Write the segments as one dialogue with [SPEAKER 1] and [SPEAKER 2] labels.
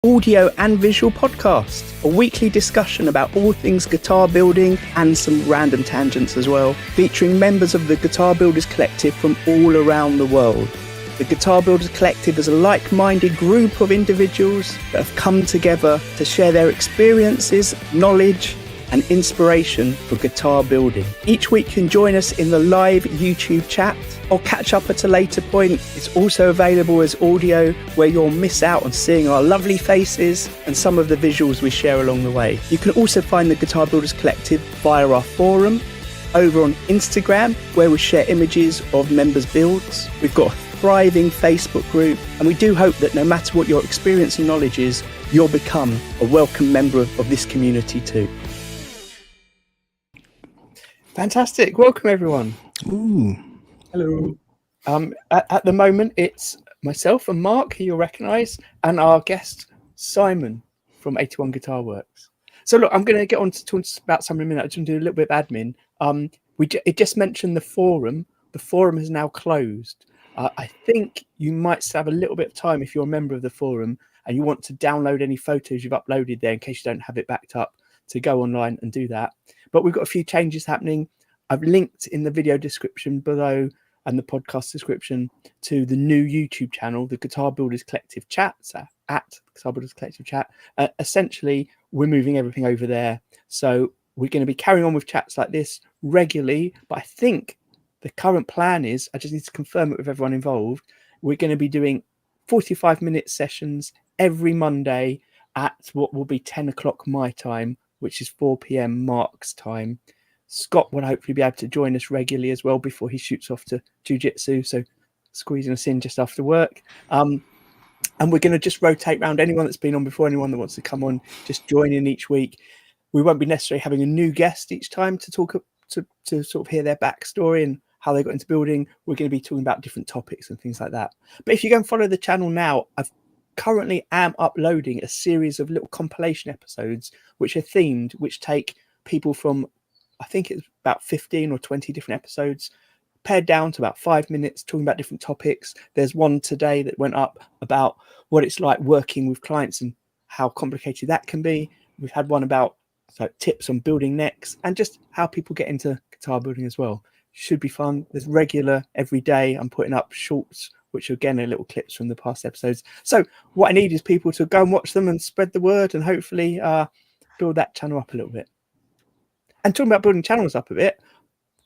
[SPEAKER 1] audio and visual podcast, a weekly discussion about all things guitar building and some random tangents as well, featuring members of the Guitar Builders Collective from all around the world. The Guitar Builders Collective is a like-minded group of individuals that have come together to share their experiences, knowledge and inspiration for guitar building. Each week you can join us in the live YouTube chat or catch up at a later point. It's also available as audio, where you'll miss out on seeing our lovely faces and some of the visuals we share along the way. You can also find the Guitar Builders Collective via our forum, over on Instagram, where we share images of members' builds. We've got a thriving Facebook group, and we do hope that no matter what your experience and knowledge is, you'll become a welcome member of this community too. Fantastic. Welcome, everyone.
[SPEAKER 2] Ooh.
[SPEAKER 1] Hello. At the moment, it's myself and Mark, who you'll recognise, and our guest, Simon, from 81 Guitar Works. So, look, I'm going to get on to talk about something in a minute. I just want to do a little bit of admin. It just mentioned the forum. The forum is now closed. I think you might still have a little bit of time if you're a member of the forum and you want to download any photos you've uploaded there in case you don't have it backed up, to go online and do that. But we've got a few changes happening. I've linked in the video description below and the podcast description to the new YouTube channel, the Guitar Builders Collective Chat, at Guitar Builders Collective Chat. Essentially, we're moving everything over there. So we're going to be carrying on with chats like this regularly. But I think the current plan is, I just need to confirm it with everyone involved, we're going to be doing 45-minute sessions every Monday at what will be 10 o'clock my time, which is 4 p.m. Mark's time. Scott will hopefully be able to join us regularly as well before he shoots off to jiu-jitsu, so squeezing us in just after work. And we're going to just rotate around anyone that's been on before, anyone that wants to come on, just join in each week. We won't be necessarily having a new guest each time to talk to sort of hear their backstory and how they got into building. We're going to be talking about different topics and things like that. But if you go and follow the channel now, I've currently am uploading a series of little compilation episodes which are themed, which take people from, I think it's about 15 or 20 different episodes, pared down to about 5 minutes, talking about different topics. There's one today that went up about what it's like working with clients and how complicated that can be. We've had one about tips on building necks and just how people get into guitar building as well. Should be fun. There's regular every day. I'm putting up shorts, which again are little clips from the past episodes. So what I need is people to go and watch them and spread the word and hopefully build that channel up a little bit. And talking about building channels up a bit,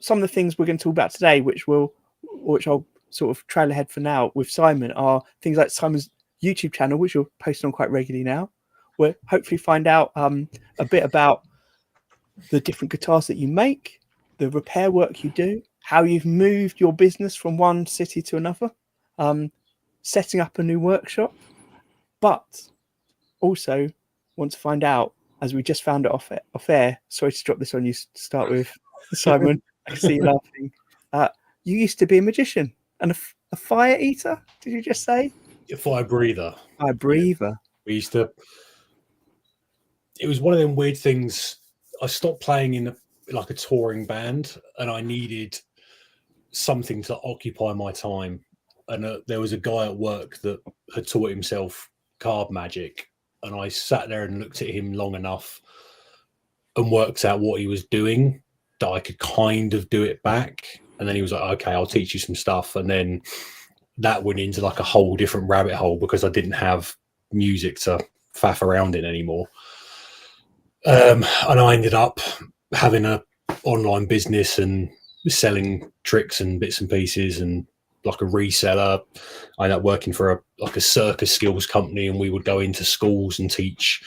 [SPEAKER 1] some of the things we're going to talk about today, which I'll sort of trail ahead for now with Simon, are things like Simon's YouTube channel, which you're posting on quite regularly now. We'll hopefully find out a bit about the different guitars that you make, the repair work you do, how you've moved your business from one city to another, setting up a new workshop, but also want to find out, as we just found it off air, sorry to drop this on you to start with, Simon, I can see you laughing. You used to be a magician and a fire eater, did you just say?
[SPEAKER 2] A fire breather.
[SPEAKER 1] Fire breather.
[SPEAKER 2] We used to, it was one of them weird things. I stopped playing in like a touring band and I needed something to occupy my time. And there was a guy at work that had taught himself card magic. And I sat there and looked at him long enough and worked out what he was doing that I could kind of do it back. And then he was like, okay, I'll teach you some stuff. And then that went into like a whole different rabbit hole because I didn't have music to faff around in anymore. And I ended up having a online business and selling tricks and bits and pieces and like a reseller. I ended up working for a circus skills company, and we would go into schools and teach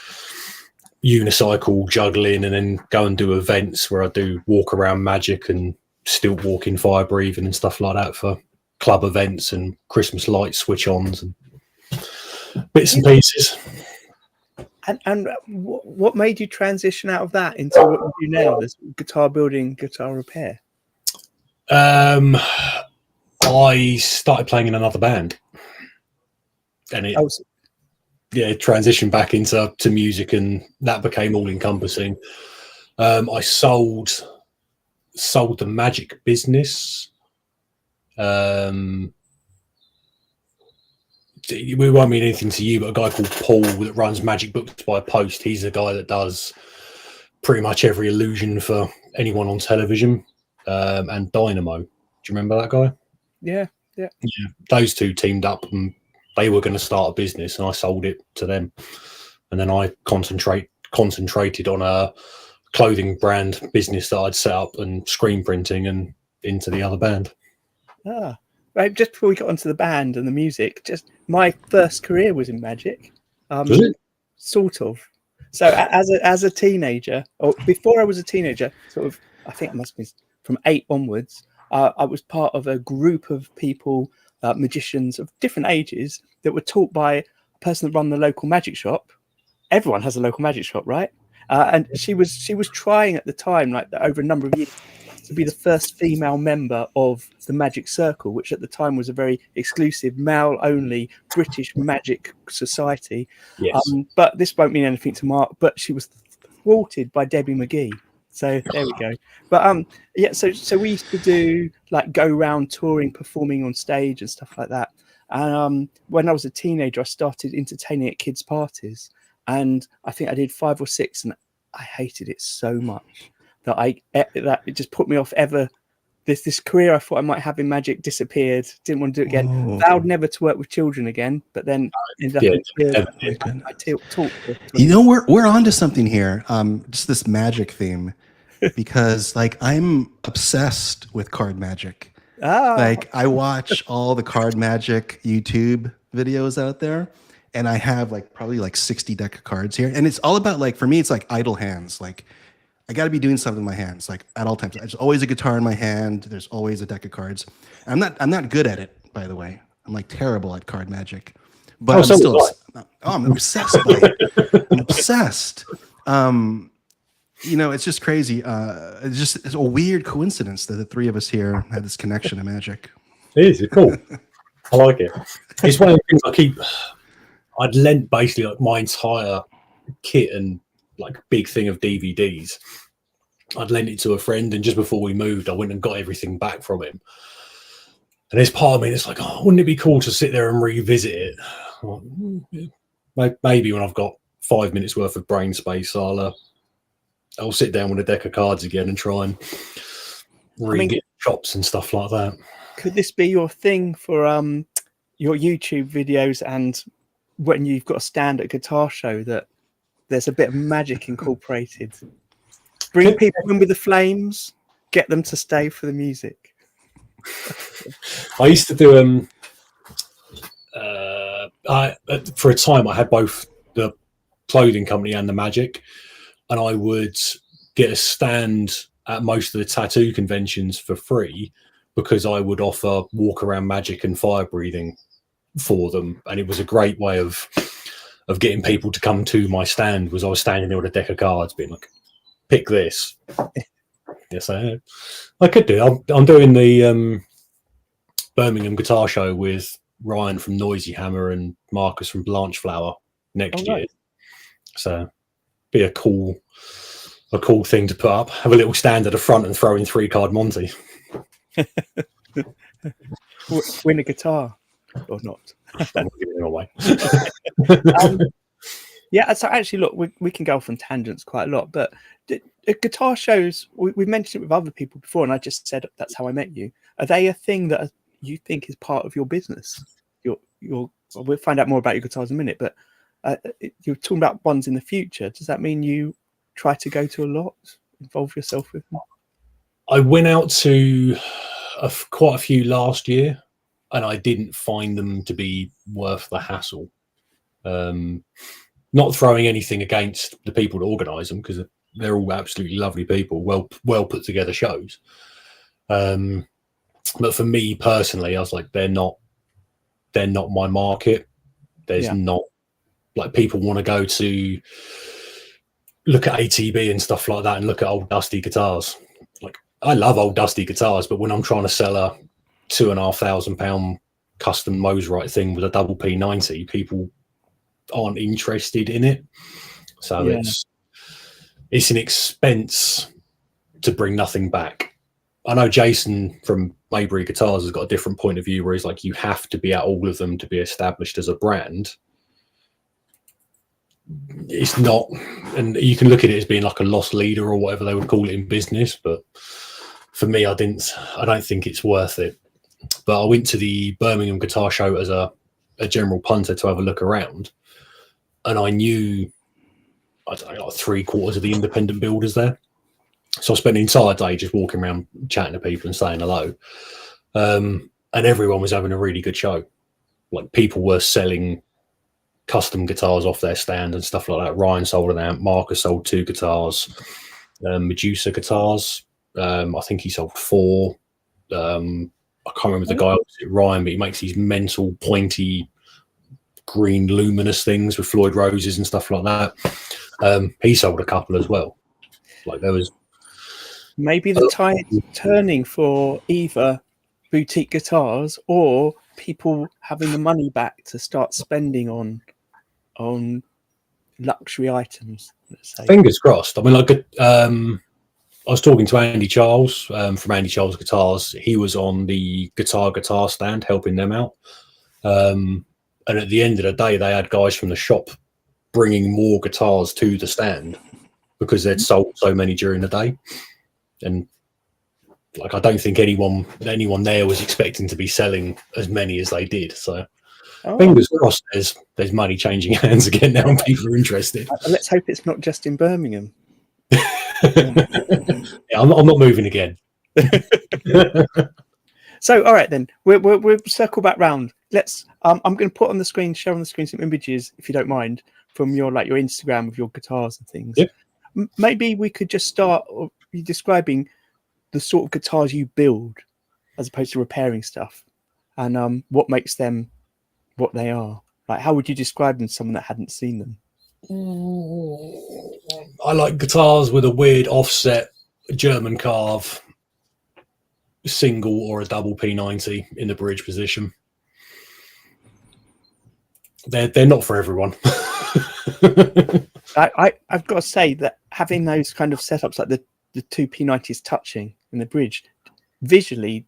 [SPEAKER 2] unicycle juggling and then go and do events where I do walk around magic and stilt walking, fire breathing and stuff like that for club events and Christmas light switch ons and bits and pieces.
[SPEAKER 1] And what made you transition out of that into what you do now, this guitar building, guitar repair?
[SPEAKER 2] I started playing in another band, and it transitioned back into music, and that became all encompassing. I sold the magic business we won't mean anything to you, but a guy called Paul that runs Magic Books by Post, he's a guy that does pretty much every illusion for anyone on television, and Dynamo. Do you remember that guy?
[SPEAKER 1] Yeah.
[SPEAKER 2] Those two teamed up and they were going to start a business, and I sold it to them. And then I concentrated on a clothing brand business that I'd set up and screen printing and into the other band.
[SPEAKER 1] Right, just before we got onto the band and the music, just my first career was in magic.
[SPEAKER 2] Was it?
[SPEAKER 1] Sort of. So as a teenager, or before I was a teenager, sort of, I think it must be from 8 onwards, I was part of a group of people, magicians of different ages, that were taught by a person that ran the local magic shop. Everyone has a local magic shop, right? And she was trying at the time, like over a number of years, to be the first female member of the Magic Circle, which at the time was a very exclusive, male-only British magic society.
[SPEAKER 2] Yes.
[SPEAKER 1] But this won't mean anything to Mark, but she was thwarted by Debbie McGee. So there we go. But yeah, so we used to do like go round touring, performing on stage and stuff like that. And when I was a teenager, I started entertaining at kids' parties, and I think I did 5 or 6, and I hated it so much that it just put me off ever. This career I thought I might have in magic disappeared. Didn't want to do it again. Vowed never to work with children again, but then ended up I taught.
[SPEAKER 3] You know, we're onto something here. Just this magic theme, because like I'm obsessed with card magic. Like I watch all the card magic YouTube videos out there, and I have like probably like 60 deck of cards here, and it's all about, like, for me it's like idle hands. Like I got to be doing something with my hands, like at all times. There's always a guitar in my hand. There's always a deck of cards. I'm not good at it, by the way. I'm like terrible at card magic, but I'm obsessed by it. I'm obsessed. You know, it's just crazy. It's a weird coincidence that the three of us here had this connection to magic.
[SPEAKER 2] It is. It's cool. I like it. It's one of the things I'd lent basically like my entire kit and like big thing of DVDs. I'd lent it to a friend, and just before we moved, I went and got everything back from him. And there's part of me that's like, oh, wouldn't it be cool to sit there and revisit it? Maybe when I've got 5 minutes worth of brain space, I'll sit down with a deck of cards again and try and get chops and stuff like that.
[SPEAKER 1] Could this be your thing for your YouTube videos, and when you've got a stand at a guitar show, that there's a bit of magic incorporated? Bring people in with the flames, get them to stay for the music.
[SPEAKER 2] I used to do for a time I had both the clothing company and the magic, and I would get a stand at most of the tattoo conventions for free because I would offer walk around magic and fire breathing for them, and it was a great way of getting people to come to my stand. Was I was standing there with a deck of cards being like, pick this. Yes, I could do. I'm doing the Birmingham Guitar Show with Ryan from Noisy Hammer and Marcus from Blanchflower next year. So be a cool thing to put up. Have a little stand at the front and throw in 3-card Monty.
[SPEAKER 1] Win a guitar or not?
[SPEAKER 2] I'm giving it away.
[SPEAKER 1] Yeah, so actually, look, we can go off on tangents quite a lot, but guitar shows, we've mentioned it with other people before, and I just said that's how I met you. Are they a thing that you think is part of your business? We'll find out more about your guitars in a minute, but you're talking about ones in the future. Does that mean you try to go to a lot, involve yourself with them?
[SPEAKER 2] I went out to quite a few last year, and I didn't find them to be worth the hassle. Not throwing anything against the people that organise them, because they're all absolutely lovely people, well put together shows. But for me personally, I was like, they're not my market. There's not, like, people want to go to look at ATB and stuff like that and look at old dusty guitars. Like, I love old dusty guitars, but when I'm trying to sell a £2,500 custom Mosrite thing with a double P90, people aren't interested in it. So it's an expense to bring nothing back. I know Jason from Maybury Guitars has got a different point of view, where he's like, you have to be at all of them to be established as a brand. It's not, and you can look at it as being like a lost leader or whatever they would call it in business, but for me, I don't think it's worth it. But I went to the Birmingham Guitar Show as a general punter to have a look around, and I knew, I don't know, like 3/4 of the independent builders there. So I spent the entire day just walking around chatting to people and saying hello. And everyone was having a really good show. Like, people were selling custom guitars off their stand and stuff like that. Ryan sold an amp, Marcus sold 2 guitars, Medusa guitars. I think he sold 4. I can't remember the guy opposite Ryan, but he makes these mental pointy green luminous things with Floyd Roses and stuff like that. He sold a couple as well. Like, there was
[SPEAKER 1] maybe the tide turning for either boutique guitars or people having the money back to start spending on luxury items. Let's say.
[SPEAKER 2] Fingers crossed. I mean, like, I was talking to Andy Charles from Andy Charles Guitars. He was on the guitar stand helping them out. And at the end of the day, they had guys from the shop bringing more guitars to the stand because they'd sold so many during the day. And like, I don't think anyone there was expecting to be selling as many as they did. So fingers crossed there's money changing hands again now and people are interested.
[SPEAKER 1] Let's hope it's not just in Birmingham.
[SPEAKER 2] Yeah, I'm not moving again.
[SPEAKER 1] So, all right then, we'll circle back round. Let's. I'm going to put on the screen, share on the screen some images, if you don't mind, from your Instagram of your guitars and things.
[SPEAKER 2] Yep.
[SPEAKER 1] Maybe we could just start describing the sort of guitars you build, as opposed to repairing stuff, and what makes them what they are. Like, how would you describe them to someone that hadn't seen them?
[SPEAKER 2] I like guitars with a weird offset German carve, single or a double P90 in the bridge position. They're not for everyone.
[SPEAKER 1] I've got to say that having those kind of setups, like the 2 P90s touching in the bridge, visually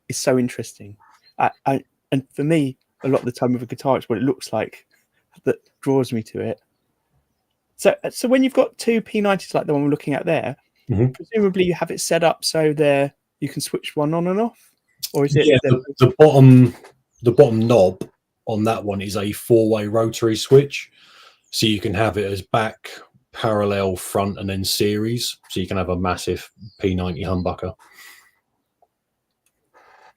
[SPEAKER 1] is so interesting. And for me, a lot of the time with a guitar, it's what it looks like that draws me to it. So when you've got 2 P90s like the one we're looking at there, presumably you have it set up so you can switch one on and off, or is it?
[SPEAKER 2] Yeah, the bottom knob on that one is a 4-way rotary switch, so you can have it as back, parallel, front, and then series, so you can have a massive P90 humbucker.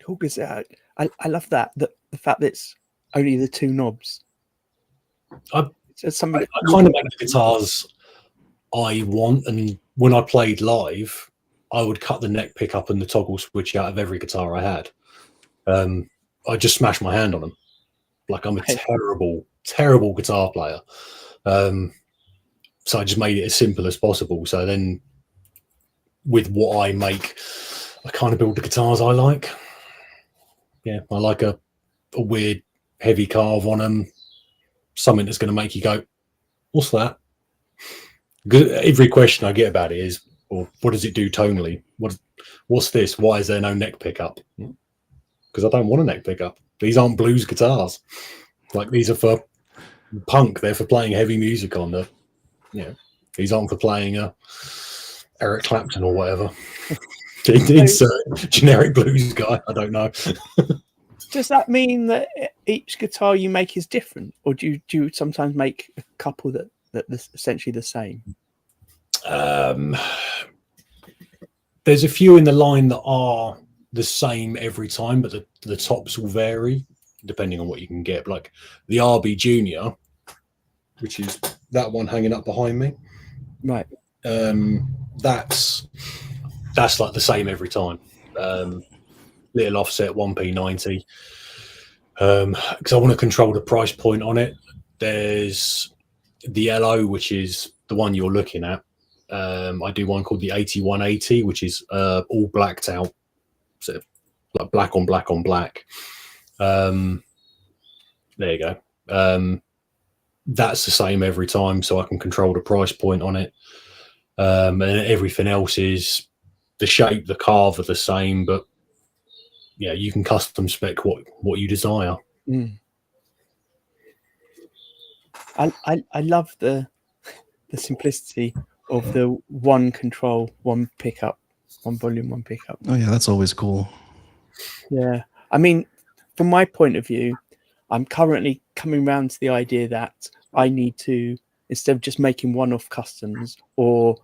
[SPEAKER 1] Cool, because I love that the fact that it's only the 2 knobs. It's something
[SPEAKER 2] I kind of make the guitars I want, and when I played live, I would cut the neck pickup and the toggle switch out of every guitar I had. I just smashed my hand on them. Like, I'm a terrible guitar player. So I just made it as simple as possible. So then with what I make, I kind of build the guitars I like. Yeah, I like a weird heavy carve on them, something that's going to make you go, what's that? Because every question I get about it is, well, what does it do tonally? What's this? Why is there no neck pickup? Because I don't want a neck pickup. These aren't blues guitars. Like, these are for punk. They're for playing heavy music on the, these aren't for playing Eric Clapton or whatever. It's a generic blues guy. I don't know.
[SPEAKER 1] Does that mean that each guitar you make is different, or do you sometimes make a couple that essentially the same?
[SPEAKER 2] There's a few in the line that are the same every time, but the tops will vary depending on what you can get. Like the RB Junior, which is that one hanging up behind me,
[SPEAKER 1] right?
[SPEAKER 2] That's like the same every time. Little offset 1 P90, because I want to control the price point on it. There's the LO, which is the one you're looking at. I do one called the 8180, which is all blacked out, so like black on black on black. There you go. That's the same every time, so I can control the price point on it. And everything else is the shape, the carve are the same, but yeah, you can custom spec what you desire.
[SPEAKER 1] I love the simplicity of the one control, one pickup, one volume, one pickup.
[SPEAKER 3] Oh yeah, that's always cool.
[SPEAKER 1] Yeah, I mean, from my point of view, I'm currently coming around to the idea that I need to, instead of just making one-off customs or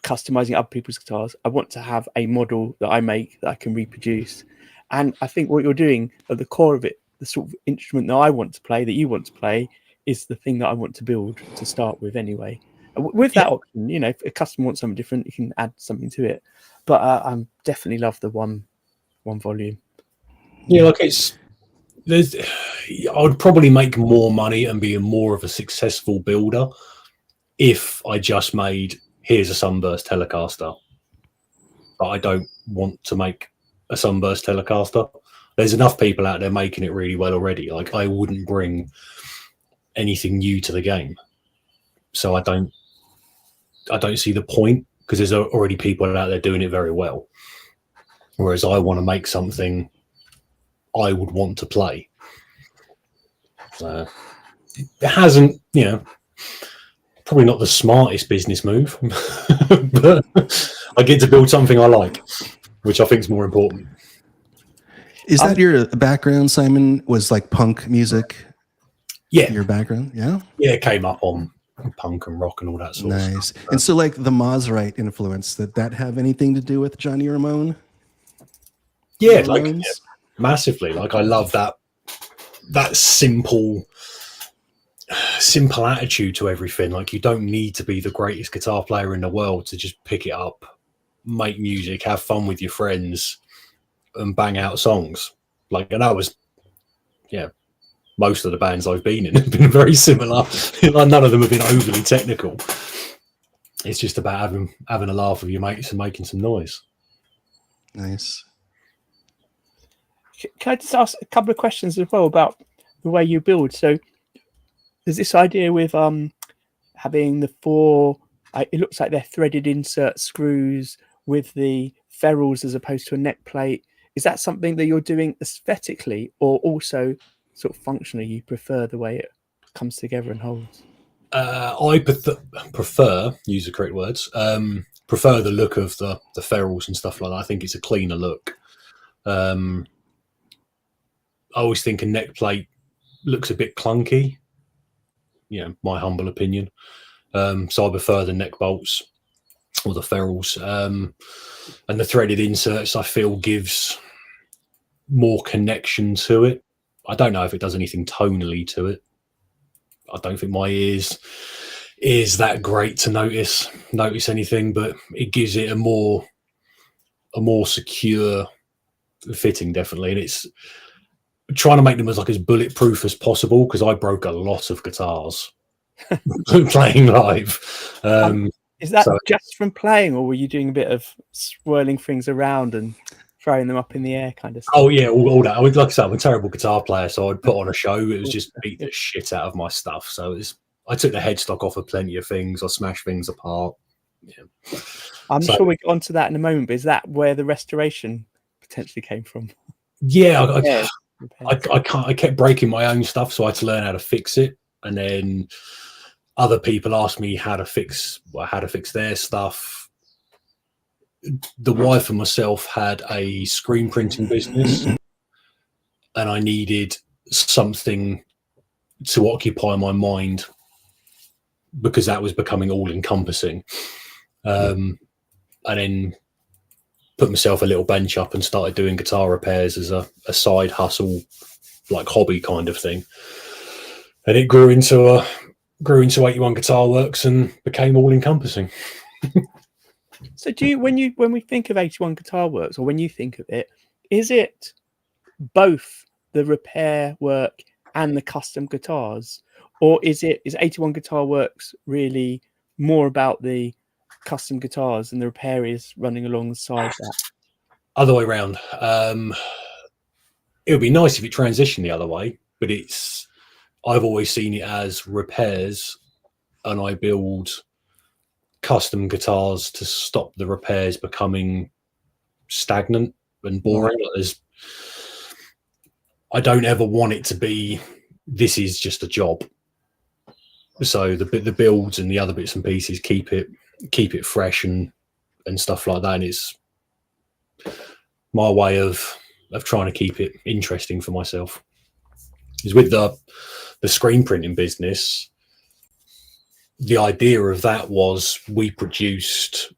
[SPEAKER 1] customizing other people's guitars, I want to have a model that I make that I can reproduce. And I think what you're doing at the core of it, the sort of instrument that I want to play, that you want to play, is the thing that I want to build to start with anyway. With that option, you know, if a customer wants something different, you can add something to it. But I definitely love the one volume.
[SPEAKER 2] Yeah, like I would probably make more money and be more of a successful builder if I just made, here's a Sunburst Telecaster. But I don't want to make a Sunburst Telecaster. There's enough people out there making it really well already. Like, I wouldn't bring anything new to the game. So I don't see the point, because there's already people out there doing it very well. Whereas I want to make something I would want to play. It hasn't, you know, probably not the smartest business move, but I get to build something I like, which I think is more important.
[SPEAKER 3] Is that your background, Simon? Was like punk music?
[SPEAKER 2] Yeah.
[SPEAKER 3] Your background? Yeah.
[SPEAKER 2] Yeah, it came up on punk and rock and all that sort of stuff.
[SPEAKER 3] Nice. And so, like, the Maserite influence, did that have anything to do with Johnny Ramone?
[SPEAKER 2] Yeah, massively. Like, I love that simple attitude to everything. Like, you don't need to be the greatest guitar player in the world to just pick it up, make music, have fun with your friends, and bang out songs. Like, and that was, yeah, most of the bands I've been in have been very similar. Like, none of them have been overly technical. It's just about having a laugh with your mates and making some noise.
[SPEAKER 3] Nice.
[SPEAKER 1] Can I just ask a couple of questions as well about the way you build? So there's this idea with having the four, it looks like they're threaded insert screws with the ferrules as opposed to a neck plate. Is that something that you're doing aesthetically, or also sort of functionally? You prefer the way it comes together and holds?
[SPEAKER 2] I prefer, use the correct words, prefer the look of the ferrules and stuff like that. I think it's a cleaner look. I always think a neck plate looks a bit clunky. You know, my humble opinion. So I prefer the neck bolts or the ferrules. And the threaded inserts, I feel, gives more connection to it. I don't know if it does anything tonally to it. I don't think my ears is that great to notice anything, but it gives it a more secure fitting, definitely. And it's trying to make them as bulletproof as possible, because I broke a lot of guitars playing live.
[SPEAKER 1] Is that just from playing, or were you doing a bit of swirling things around and throwing them up in the air kind of stuff?
[SPEAKER 2] Oh yeah, all that. Like I said, I'm a terrible guitar player, so I'd put on a show. It was just beat the shit out of my stuff. So I took the headstock off of plenty of things. I smashed things apart. Yeah.
[SPEAKER 1] I'm sure we'll get onto that in a moment, but is that where the restoration potentially came from?
[SPEAKER 2] Yeah, I kept breaking my own stuff, so I had to learn how to fix it. And then other people asked me how to fix their stuff. The wife and myself had a screen printing business, and I needed something to occupy my mind because that was becoming all encompassing. And then put myself a little bench up and started doing guitar repairs as a side hustle, like hobby kind of thing. And it grew into 81 Guitar Works and became all encompassing.
[SPEAKER 1] So when we think of 81 Guitar Works, or when you think of it, is it both the repair work and the custom guitars, or is 81 Guitar Works really more about the custom guitars and the repair is running alongside that?
[SPEAKER 2] Other way around. It would be nice if it transitioned the other way, but I've always seen it as repairs, and I build custom guitars to stop the repairs becoming stagnant and boring. I don't ever want it to be, this is just a job. So the builds and the other bits and pieces keep it fresh and stuff like that. And it's my way of trying to keep it interesting for myself. Is with the screen printing business, the idea of that was we produced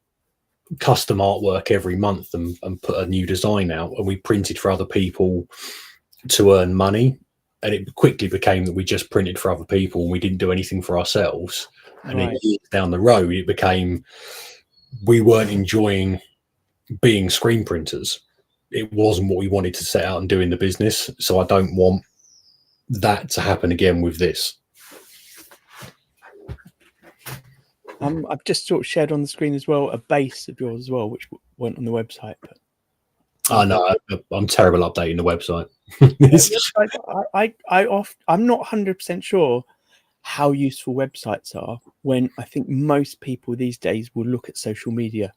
[SPEAKER 2] custom artwork every month and put a new design out, and we printed for other people to earn money. And it quickly became that we just printed for other people and we didn't do anything for ourselves. And then years down the road, it became we weren't enjoying being screen printers. It wasn't what we wanted to set out and do in the business. So I don't want that to happen again with this.
[SPEAKER 1] I've just sort of shared on the screen as well a base of yours as well, which went on the website. But
[SPEAKER 2] I know I'm terrible updating the website.
[SPEAKER 1] I'm not 100% sure how useful websites are, when I think most people these days will look at social media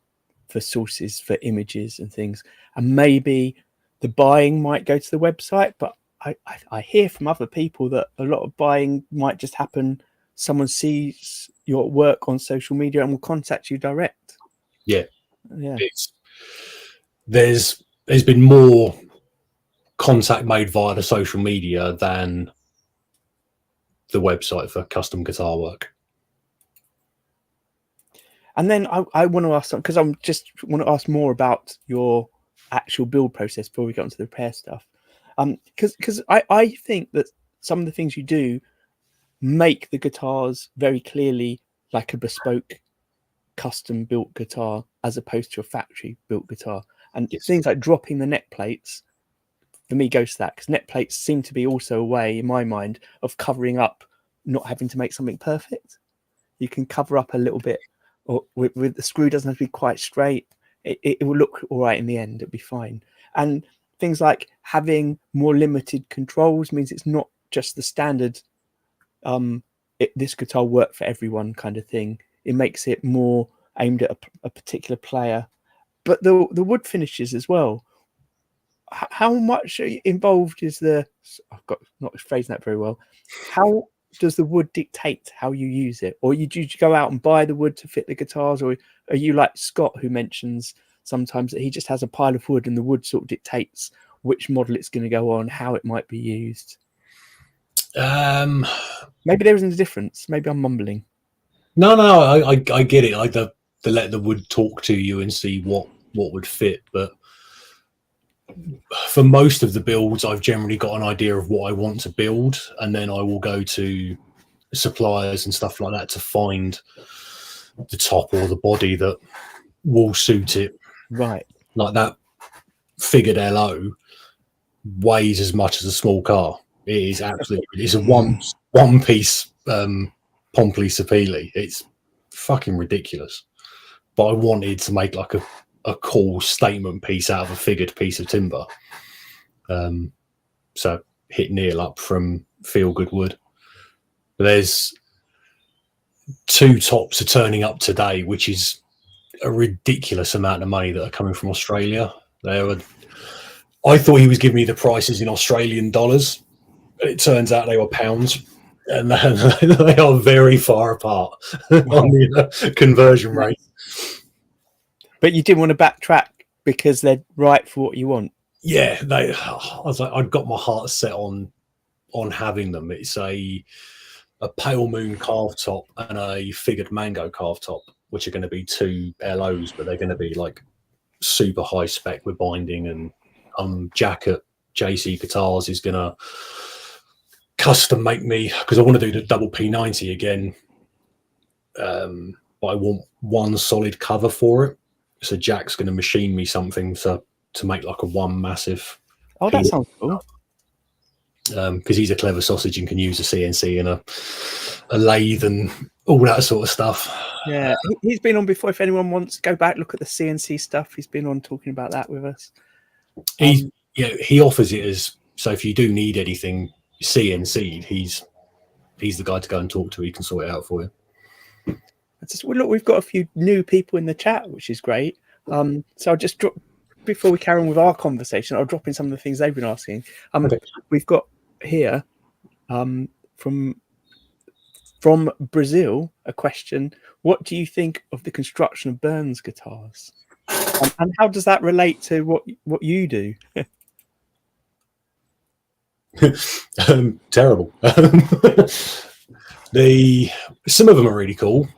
[SPEAKER 1] for sources for images and things, and maybe the buying might go to the website, but I hear from other people that a lot of buying might just happen. Someone sees your work on social media and will contact you direct.
[SPEAKER 2] Yeah. There's been more contact made via the social media than the website for custom guitar work.
[SPEAKER 1] And then I want to ask, because I'm just want to ask more about your actual build process before we get onto the repair stuff. Because I think that some of the things you do make the guitars very clearly like a bespoke, custom built guitar as opposed to a factory built guitar. And things like dropping the neck plates, for me, goes to that, because neck plates seem to be also a way, in my mind, of covering up, not having to make something perfect. You can cover up a little bit, or with the screw doesn't have to be quite straight. It will look all right in the end. It'll be fine. And things like having more limited controls means it's not just the standard this guitar work for everyone kind of thing. It makes it more aimed at a particular player. But the wood finishes as well, how much involved is I've got not phrasing that very well. How does the wood dictate how you use it? Or do you go out and buy the wood to fit the guitars? Or are you like Scott, who mentions sometimes that he just has a pile of wood and the wood sort of dictates which model it's going to go on, how it might be used? Maybe there isn't a difference. Maybe I'm mumbling.
[SPEAKER 2] No, I get it. Like the let the wood talk to you and see what would fit. But for most of the builds, I've generally got an idea of what I want to build, and then I will go to suppliers and stuff like that to find the top or the body that will suit it.
[SPEAKER 1] Right. Like
[SPEAKER 2] that figured LO weighs as much as a small car. It is absolutely, it's a one piece Pompley Sapili. It's fucking ridiculous. But I wanted to make like a cool statement piece out of a figured piece of timber. So hit Neil up from Feel Good Wood. But there's 2 tops are turning up today, which is a ridiculous amount of money that are coming from Australia. I thought he was giving me the prices in Australian dollars. It turns out they were pounds, and they are very far apart on the conversion rate.
[SPEAKER 1] But you didn't want to backtrack because they're right for what you want.
[SPEAKER 2] Yeah, I was like, I'd got my heart set on having them. It's a pale moon carved top and a figured mango carved top, which are going to be 2 LOs, but they're going to be like super high spec with binding. And Jack at JC Guitars is going to custom make me, because I want to do the double P90 again, but I want one solid cover for it. So Jack's going to machine me something to make like a one massive.
[SPEAKER 1] Oh, that sounds cool.
[SPEAKER 2] Because he's a clever sausage and can use a CNC and a lathe and all that sort of stuff.
[SPEAKER 1] Yeah, he's been on before. If anyone wants to go back, look at the CNC stuff. He's been on talking about that with us.
[SPEAKER 2] He offers it as, so if you do need anything CNC, he's the guy to go and talk to. He can sort it out for you.
[SPEAKER 1] Look, we've got a few new people in the chat, which is great. So I'll just before we carry on with our conversation, I'll drop in some of the things they've been asking.
[SPEAKER 2] Okay.
[SPEAKER 1] We've got here from Brazil a question: what do you think of the construction of Burns guitars, and how does that relate to what you do?
[SPEAKER 2] Terrible. Some of them are really cool.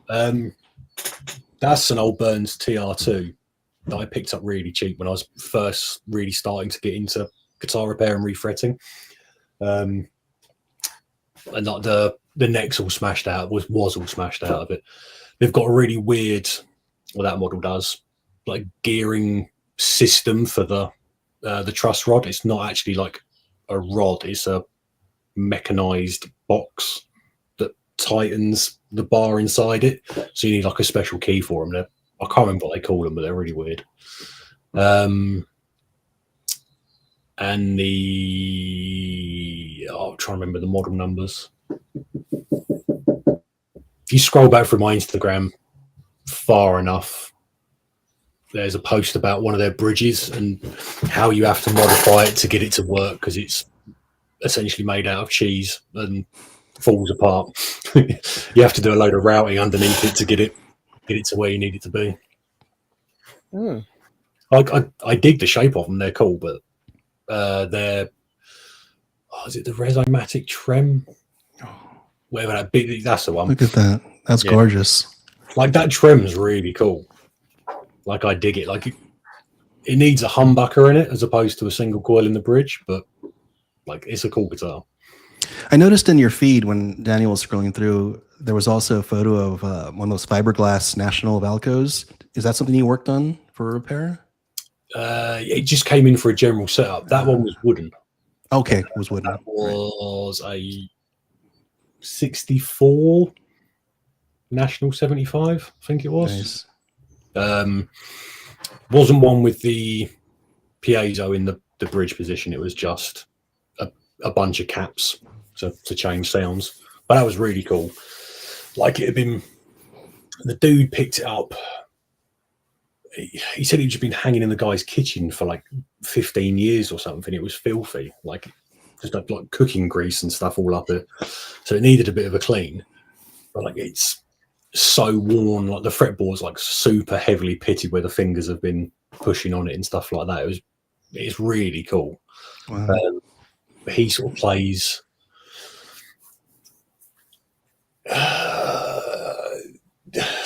[SPEAKER 2] That's an old Burns TR2 that I picked up really cheap when I was first really starting to get into guitar repair and refretting. And like the necks all smashed out, was all smashed out of it. They've got a really weird, well, that model does, like gearing system for the truss rod. It's not actually like a rod, it's a mechanized box that tightens the bar inside it, so you need like a special key for them. I can't remember what they call them, but they're really weird. And I'm trying to remember the model numbers. If you scroll back through my Instagram far enough, there's a post about one of their bridges and how you have to modify it to get it to work, because it's essentially made out of cheese and falls apart. You have to do a load of routing underneath it to get it to where you need it to be. I dig the shape of them. They're cool, but they're is it the Resomatic Trem? Whatever that big, that's the one.
[SPEAKER 3] Look at that. That's gorgeous.
[SPEAKER 2] Like that trem's really cool. Like I dig it. Like it needs a humbucker in it as opposed to a single coil in the bridge, but like it's a cool guitar.
[SPEAKER 3] I noticed in your feed when Daniel was scrolling through, there was also a photo of one of those fiberglass National Valcos. Is that something you worked on for repair?
[SPEAKER 2] It just came in for a general setup. That one was wooden.
[SPEAKER 3] Okay, it was wooden.
[SPEAKER 2] That was a 64 National 75, I think it was.
[SPEAKER 3] Nice.
[SPEAKER 2] Wasn't one with the piezo in the bridge position. It was just a bunch of caps to change sounds. But that was really cool. Like it had been, the dude picked it up. He said he'd just been hanging in the guy's kitchen for like 15 years or something. It was filthy, like just like cooking grease and stuff all up it. So it needed a bit of a clean. But like it's so worn, like the fretboard's like super heavily pitted where the fingers have been pushing on it and stuff like that. It's really cool.
[SPEAKER 3] Wow.
[SPEAKER 2] He sort of plays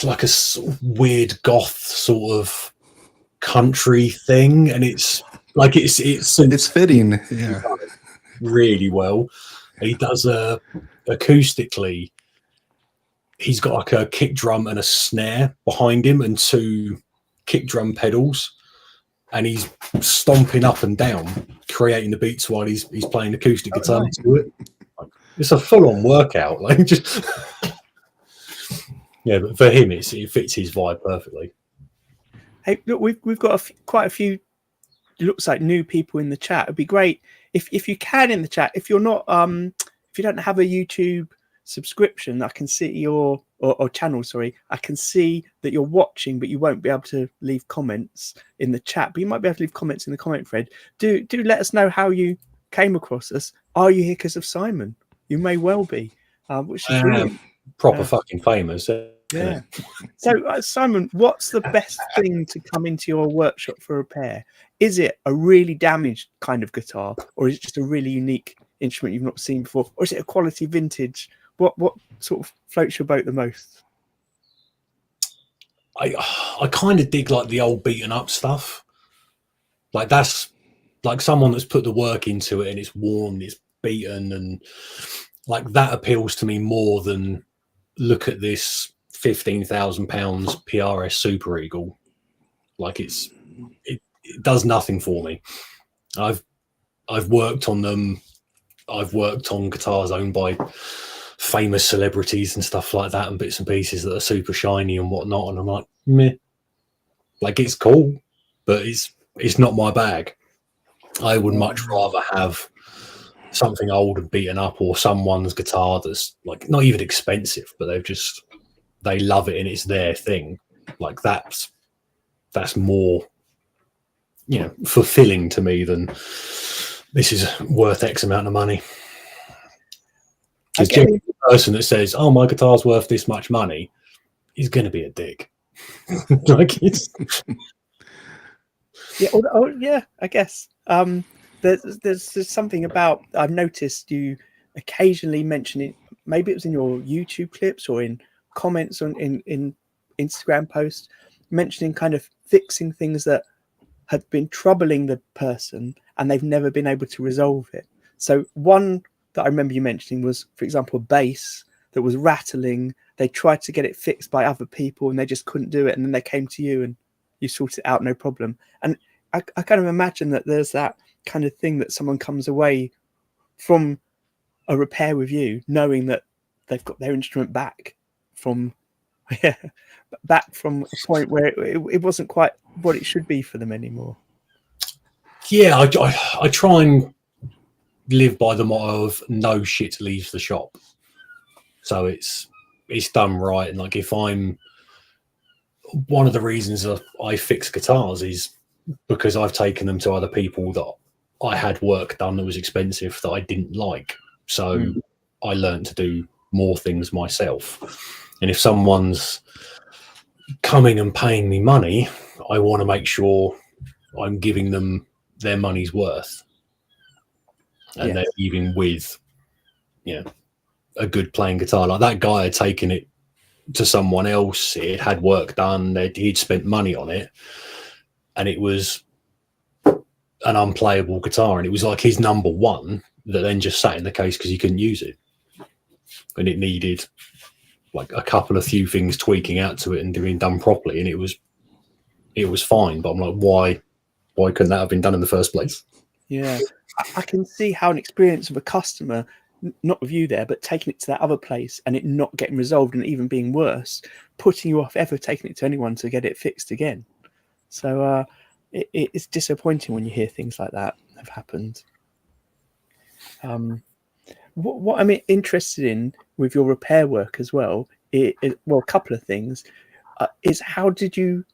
[SPEAKER 2] like a sort of weird goth sort of country thing, and it's
[SPEAKER 3] fitting, yeah,
[SPEAKER 2] really well. He does acoustically. He's got like a kick drum and a snare behind him and two kick drum pedals, and he's stomping up and down, creating the beats while he's playing acoustic guitar to it. It's a full-on workout, like just yeah. But for him, it fits his vibe perfectly.
[SPEAKER 1] Hey, look, we've got quite a few. It looks like new people in the chat. It'd be great if you can in the chat. If you're not, if you don't have a YouTube subscription, I can see your or channel. Sorry, I can see that you're watching, but you won't be able to leave comments in the chat. But you might be able to leave comments in the comment thread. Do let us know how you came across us. Are you here because of Simon? You may well be, which is really
[SPEAKER 2] proper fucking famous.
[SPEAKER 1] Yeah. So, Simon, what's the best thing to come into your workshop for repair? Is it a really damaged kind of guitar, or is it just a really unique instrument you've not seen before, or is it a quality vintage? What sort of floats your boat the most?
[SPEAKER 2] I kind of dig like the old beaten up stuff. Like that's like someone that's put the work into it and it's worn, it's beaten, and like that appeals to me more than look at this £15,000 PRS Super Eagle. Like it does nothing for me. I've worked on them. I've worked on guitars owned by famous celebrities and stuff like that, and bits and pieces that are super shiny and whatnot. And I'm like, meh. Like it's cool, but it's not my bag. I would much rather have something old and beaten up, or someone's guitar that's like not even expensive, but they love it and it's their thing. Like that's more fulfilling to me than this is worth X amount of money. Because generally the person that says, "Oh, my guitar's worth this much money," is going to be a dick. Like it's
[SPEAKER 1] yeah, I guess. There's something about, I've noticed you occasionally mention it. Maybe it was in your YouTube clips or in comments in Instagram posts, mentioning kind of fixing things that have been troubling the person and they've never been able to resolve it. So one that I remember you mentioning was, for example, a bass that was rattling. They tried to get it fixed by other people and they just couldn't do it. And then they came to you and you sorted it out, no problem. And I kind of imagine that there's that kind of thing that someone comes away from a repair with you knowing that they've got their instrument back from a point where it wasn't quite what it should be for them anymore.
[SPEAKER 2] Yeah, I try and live by the motto of no shit leaves the shop. So it's done right. And like, if I'm, one of the reasons that I fix guitars is because I've taken them to other people that I had work done that was expensive that I didn't like. So I learned to do more things myself. And if someone's coming and paying me money, I want to make sure I'm giving them their money's worth. And they're leaving with, a good playing guitar. Like that guy had taken it to someone else, it had work done, he'd spent money on it, and it was an unplayable guitar, and it was like his number one that then just sat in the case because he couldn't use it, and it needed like a few things tweaking out to it and being done properly, and it was fine. But I'm like, why couldn't that have been done in the first place?
[SPEAKER 1] Yeah, I can see how an experience of a customer, not with you there, but taking it to that other place and it not getting resolved and even being worse, putting you off ever taking it to anyone to get it fixed again. So it's disappointing when you hear things like that have happened. What I'm interested in with your repair work as well, a couple of things, is how did you,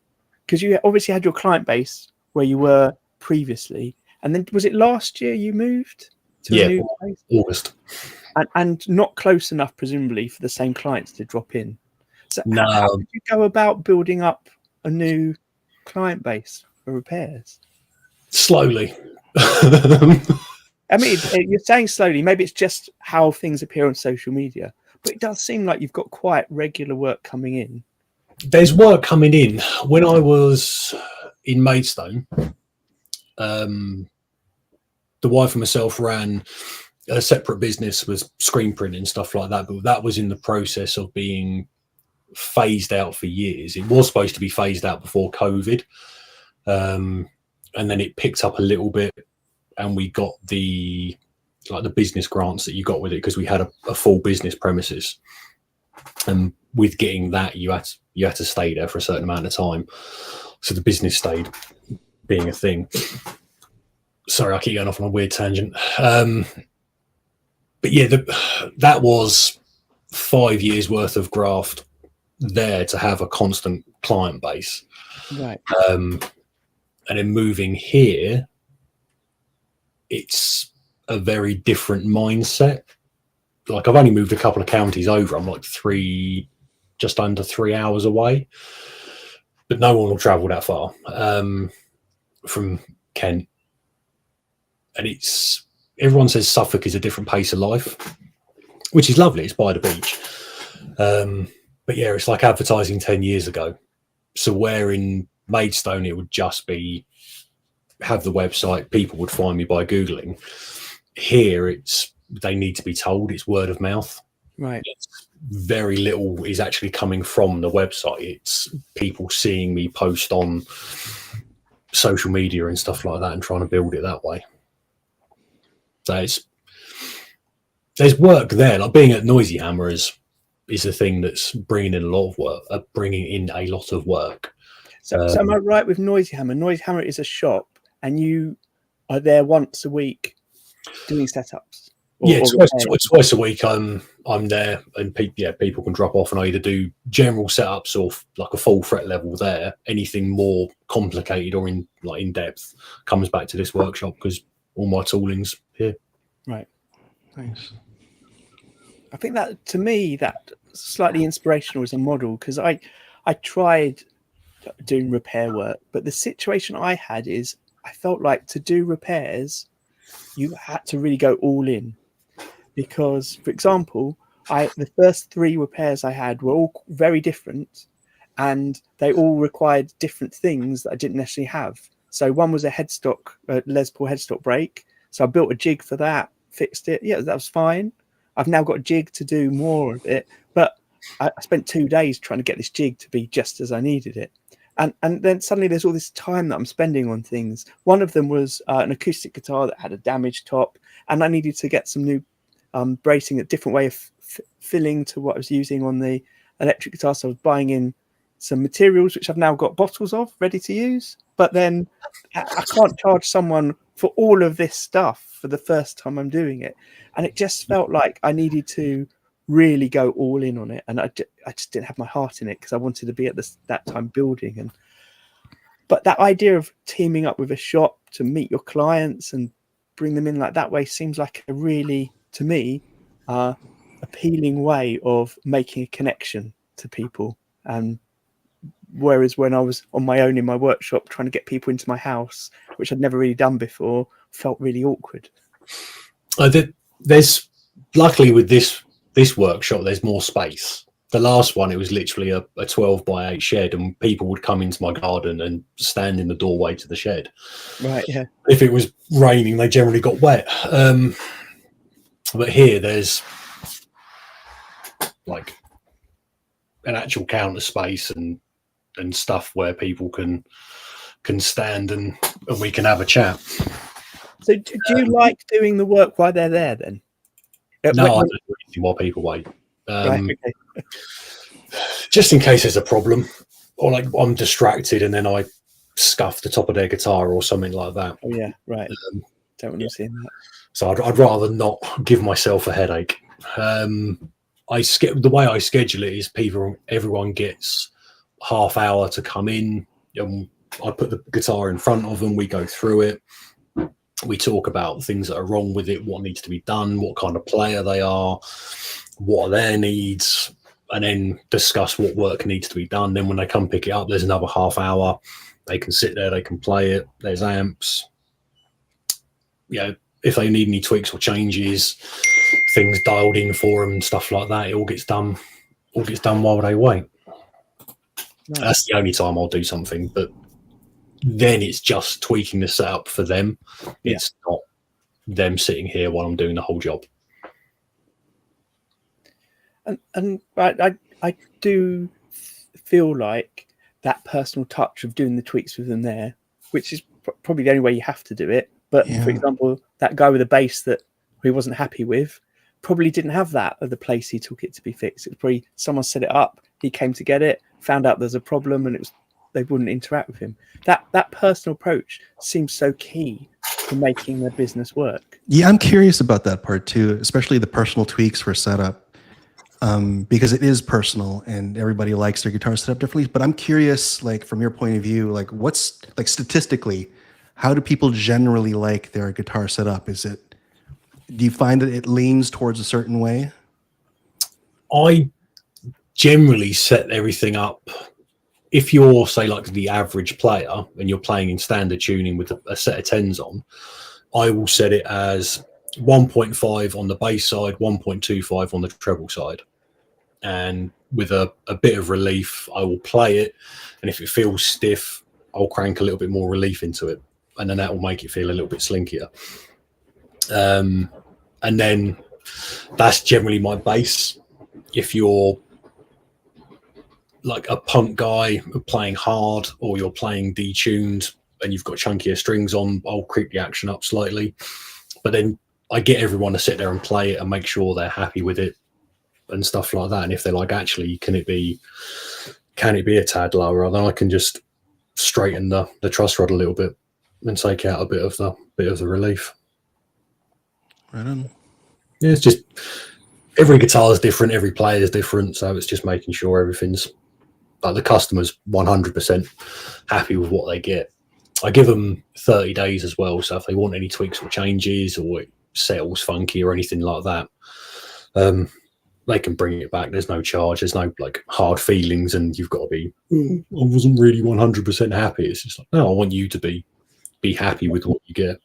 [SPEAKER 1] because you obviously had your client base where you were previously, and then was it last year you moved to a new place?
[SPEAKER 2] August.
[SPEAKER 1] And not close enough, presumably, for the same clients to drop in. So
[SPEAKER 2] no.
[SPEAKER 1] How did you go about building up a new client base for repairs?
[SPEAKER 2] Slowly.
[SPEAKER 1] I mean, you're saying slowly. Maybe it's just how things appear on social media, but it does seem like you've got quite regular work coming in.
[SPEAKER 2] There's work coming in. When I was in Maidstone, the wife and myself ran a separate business with screen printing and stuff like that, but that was in the process of being phased out for years. It was supposed to be phased out before COVID, and then it picked up a little bit, and we got the business grants that you got with it because we had a full business premises, and with getting that you had to stay there for a certain amount of time, so the business stayed being a thing. Sorry, I keep going off on a weird tangent. But yeah, that was 5 years worth of graft there to have a constant client base.
[SPEAKER 1] Right.
[SPEAKER 2] And then moving here, it's a very different mindset. Like, I've only moved a couple of counties over. I'm like just under 3 hours away, but no one will travel that far from Kent. And everyone says Suffolk is a different pace of life, which is lovely. It's by the beach. But yeah, it's like advertising 10 years ago. So where in Maidstone it would just be have the website, people would find me by Googling. Here they need to be told. It's word of mouth.
[SPEAKER 1] Right.
[SPEAKER 2] It's very little is actually coming from the website. It's people seeing me post on social media and stuff like that and trying to build it that way. So there's work there. Like being at Noisy Hammer is the thing that's bringing in a lot of work.
[SPEAKER 1] So am I right with Noisy Hammer? Noisy Hammer is a shop, and you are there once a week doing setups.
[SPEAKER 2] Twice a week I'm there, and people can drop off, and I either do general setups or like a full fret level there. Anything more complicated or in depth comes back to this workshop because all my tooling's here.
[SPEAKER 1] Right.
[SPEAKER 3] Nice.
[SPEAKER 1] I think that, to me, that slightly inspirational as a model, because I tried doing repair work, but the situation I had is I felt like to do repairs, you had to really go all in. Because, for example, the first 3 repairs I had were all very different, and they all required different things that I didn't necessarily have. So one was a headstock, a Les Paul headstock brake. So I built a jig for that, fixed it. Yeah, that was fine. I've now got a jig to do more of it, but I spent 2 days trying to get this jig to be just as I needed it. And then suddenly there's all this time that I'm spending on things. One of them was an acoustic guitar that had a damaged top, and I needed to get some new bracing, a different way of filling to what I was using on the electric guitar. So I was buying in some materials, which I've now got bottles of ready to use. But then I can't charge someone for all of this stuff for the first time I'm doing it. And it just felt like I needed to really go all in on it. And I just didn't have my heart in it because I wanted to be at that time building. But that idea of teaming up with a shop to meet your clients and bring them in like that way seems like a really, to me, appealing way of making a connection to people. And whereas when I was on my own in my workshop trying to get people into my house, which I'd never really done before, felt really awkward.
[SPEAKER 2] There's luckily with this workshop, there's more space. The last one, it was literally a 12 by 8 shed, and people would come into my garden and stand in the doorway to the shed.
[SPEAKER 1] Right, yeah.
[SPEAKER 2] If it was raining, they generally got wet. But here, there's like an actual counter space and stuff where people can stand and we can have a chat.
[SPEAKER 1] So do you like doing the work while they're there then?
[SPEAKER 2] No, I don't do anything while people wait.
[SPEAKER 1] Right, okay.
[SPEAKER 2] Just in case there's a problem, or like I'm distracted and then I scuff the top of their guitar or something like that.
[SPEAKER 1] Oh yeah, right. Don't want to see that.
[SPEAKER 2] So I'd rather not give myself a headache. The way I schedule it is everyone gets half hour to come in. I put the guitar in front of them. We go through it. We talk about things that are wrong with it, what needs to be done, what kind of player they are, what are their needs, and then discuss what work needs to be done. Then when they come pick it up, there's another half hour. They can sit there, they can play it. There's amps. If they need any tweaks or changes, things dialed in for them, stuff like that, it all gets done while they wait. Nice. That's the only time I'll do something, but then it's just tweaking the setup for them. It's not them sitting here while I'm doing the whole job.
[SPEAKER 1] And I do feel like that personal touch of doing the tweaks with them there, which is probably the only way you have to do it. But for example, that guy with the bass that he wasn't happy with probably didn't have that at the place he took it to be fixed. It was probably someone set it up, he came to get it, found out there's a problem, and they wouldn't interact with him. That personal approach seems so key to making their business work.
[SPEAKER 3] Yeah, I'm curious about that part too, especially the personal tweaks for setup, because it is personal and everybody likes their guitar set up differently. But I'm curious, like from your point of view, like what's like statistically, how do people generally like their guitar set up? Do you find that it leans towards a certain way?
[SPEAKER 2] I generally set everything up. If you're, say, like the average player and you're playing in standard tuning with a set of 10s on, I will set it as 1.5 on the bass side, 1.25 on the treble side. And with a bit of relief, I will play it. And if it feels stiff, I'll crank a little bit more relief into it. And then that will make it feel a little bit slinkier. And then that's generally my bass. If you're like a punk guy playing hard, or you're playing detuned and you've got chunkier strings on, I'll creep the action up slightly. But then I get everyone to sit there and play it and make sure they're happy with it and stuff like that. And if they're like, actually, can it be a tad lower? Then I can just straighten the truss rod a little bit and take out a bit of the relief.
[SPEAKER 3] Right on.
[SPEAKER 2] Yeah, it's just every guitar is different, every player is different, so it's just making sure everything's like the customer's 100% happy with what they get. I give them 30 days as well, so if they want any tweaks or changes or it settles funky or anything like that, they can bring it back. There's no charge, there's no like hard feelings, and you've got to be, I wasn't really 100% happy. It's just like, no, I want you to be happy with what you get.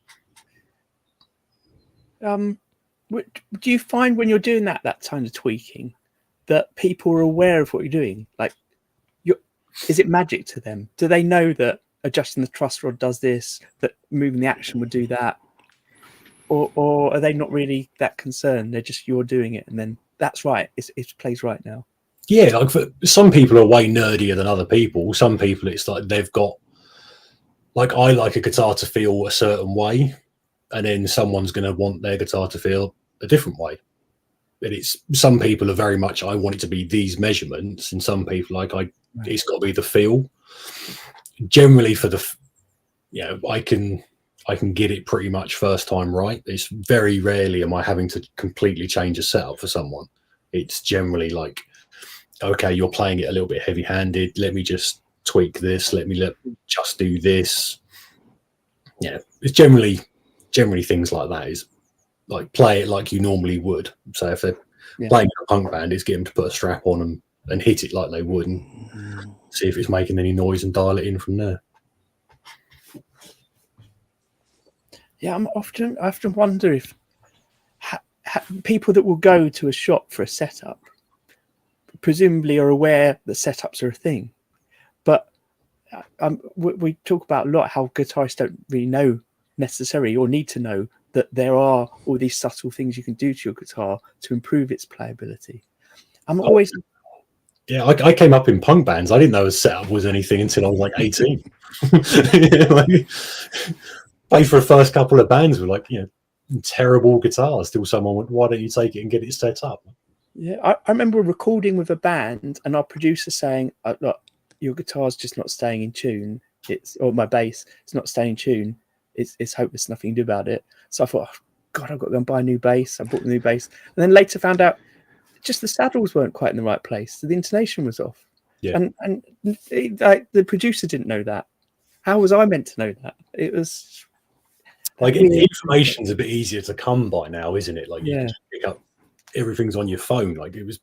[SPEAKER 1] Do you find when you're doing that kind of tweaking that people are aware of what you're doing? Like, is it magic to them? Do they know that adjusting the truss rod does this, that moving the action would do that? Or are they not really that concerned? They're just, you're doing it and then that's right. It plays right now.
[SPEAKER 2] Yeah, like some people are way nerdier than other people. Some people, it's like they've got, like, I like a guitar to feel a certain way, and then someone's going to want their guitar to feel a different way. And it's, some people are very much, I want it to be these measurements, and some people it's got to be the feel. Generally, for the, I can get it pretty much first time right. It's very rarely am I having to completely change a setup for someone. It's generally like, okay, you're playing it a little bit heavy-handed. Let me just tweak this. Let me just do this. Yeah, it's generally things like that. Is like play it like you normally would. So if they're playing a punk band, it's get them to put a strap on and hit it like they would, and see if it's making any noise and dial it in from there.
[SPEAKER 1] Yeah, I often wonder if people that will go to a shop for a setup presumably are aware that setups are a thing, but we talk about a lot how guitarists don't really know necessarily or need to know that there are all these subtle things you can do to your guitar to improve its playability.
[SPEAKER 2] I came up in punk bands. I didn't know a setup was anything until I was like 18. Play for the first couple of bands with terrible guitars till someone went, why don't you take it and get it set up?
[SPEAKER 1] Yeah, I remember recording with a band and our producer saying, look, your guitar's just not staying in tune. Or my bass, it's not staying in tune. It's hopeless, nothing to do about it. So I thought, oh, God, I've got to go and buy a new bass. I bought a new bass. And then later found out just the saddles weren't quite in the right place. So the intonation was off.
[SPEAKER 2] Yeah.
[SPEAKER 1] And the producer didn't know that. How was I meant to know that? It was...
[SPEAKER 2] information's a bit easier to come by now, isn't it? Like you can just pick up, everything's on your phone. Like it was,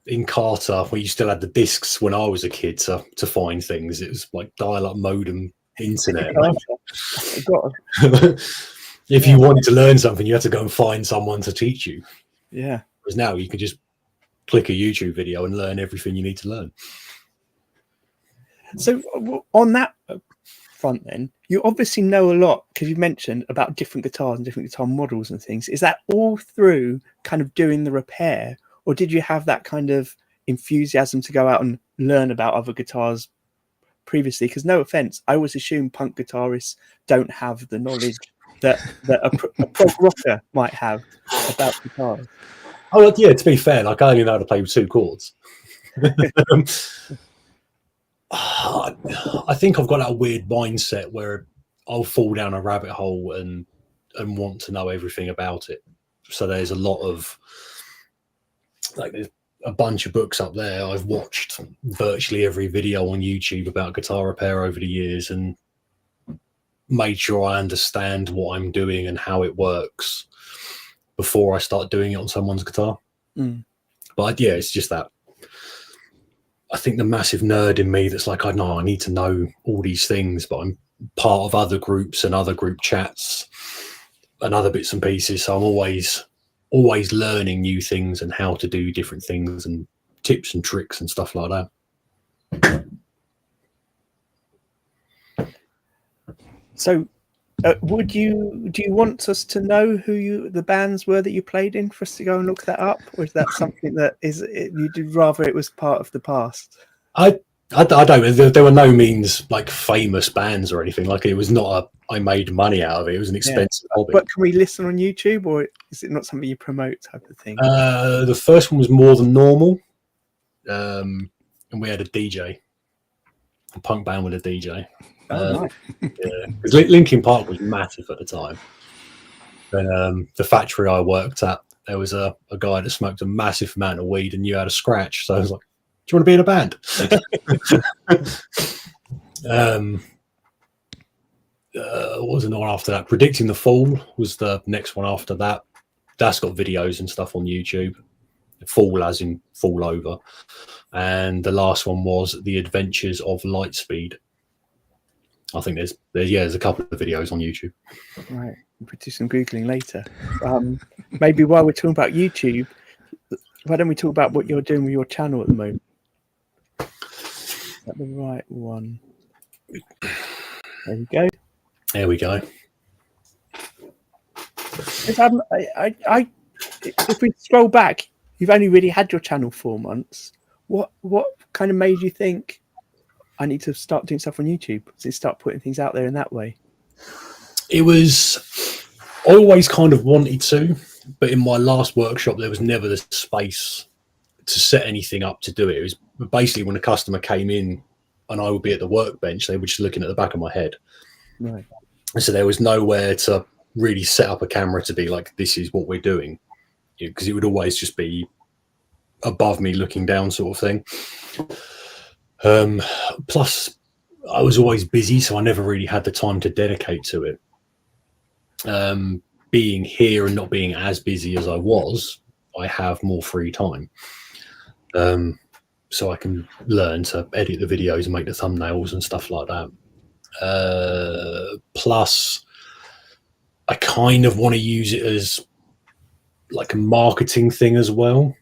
[SPEAKER 2] in Carter, where you still had the discs when I was a kid to find things. It was like dial-up modem internet. If you wanted to learn something, you had to go and find someone to teach you.
[SPEAKER 1] Yeah.
[SPEAKER 2] Whereas now you can just click a YouTube video and learn everything you need to learn.
[SPEAKER 1] So on that front then, you obviously know a lot because you mentioned about different guitars and different guitar models and things. Is that all through kind of doing the repair, or did you have that kind of enthusiasm to go out and learn about other guitars previously? Because no offense, I always assume punk guitarists don't have the knowledge that a prog rocker might have about guitars.
[SPEAKER 2] Oh yeah, to be fair, I only know how to play with 2 chords. I think I've got that weird mindset where I'll fall down a rabbit hole and want to know everything about it. So there's a lot of there's a bunch of books up there. I've watched virtually every video on YouTube about guitar repair over the years and made sure I understand what I'm doing and how it works before I start doing it on someone's guitar. But yeah, it's just that I think the massive nerd in me that's like, I know I need to know all these things, but I'm part of other groups and other group chats and other bits and pieces. So I'm always learning new things and how to do different things and tips and tricks and stuff like that.
[SPEAKER 1] So do you want us to know who the bands were that you played in for us to go and look that up, or is that something that you'd rather it was part of the past?
[SPEAKER 2] I don't. There were no means like famous bands or anything. Like it was not I made money out of it. It was an expensive hobby.
[SPEAKER 1] But can we listen on YouTube, or is it not something you promote type of thing?
[SPEAKER 2] The first one was More Than Normal, and we had a DJ, a punk band with a DJ.
[SPEAKER 1] Nice.
[SPEAKER 2] Yeah, because Linkin Park was massive at the time. And the factory I worked at, there was a guy that smoked a massive amount of weed and knew how to scratch. So I was like, "Do you want to be in a band?" What was another one after that? Predicting the Fall was the next one after that. That's got videos and stuff on YouTube. Fall as in fall over. And the last one was The Adventures of Lightspeed. I think there's a couple of videos on YouTube.
[SPEAKER 1] Right, we'll do some googling later. Maybe while we're talking about YouTube, why don't we talk about what you're doing with your channel at the moment? Is that the right one? There we go.
[SPEAKER 2] There we go.
[SPEAKER 1] If we scroll back, you've only really had your channel 4 months. What kind of made you think I need to start doing stuff on YouTube? To start putting things out there in that way?
[SPEAKER 2] It was I always kind of wanted to, but in my last workshop there was never the space to set anything up to do it. It was basically when a customer came in and I would be at the workbench, they were just looking at the back of my head.
[SPEAKER 1] Right.
[SPEAKER 2] So there was nowhere to really set up a camera to be like, this is what we're doing, because it would always just be above me looking down sort of thing. Plus I was always busy, so I never really had the time to dedicate to it. Being here and not being as busy as I was, I have more free time. So I can learn to edit the videos and make the thumbnails and stuff like that. Plus I kind of want to use it as like a marketing thing as well.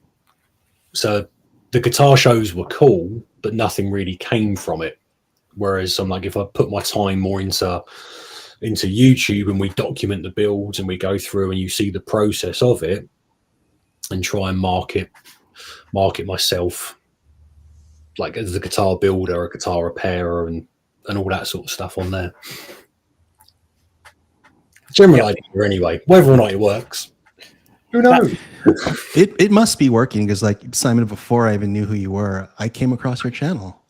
[SPEAKER 2] So the guitar shows were cool, but nothing really came from it. Whereas I'm like, if I put my time more into YouTube and we document the builds and we go through and you see the process of it and try and market myself, like as a guitar builder, a guitar repairer, and all that sort of stuff on there. General idea anyway. Whether or not it works, who knows?
[SPEAKER 3] It must be working, because like Simon, before I even knew who you were, I came across your channel.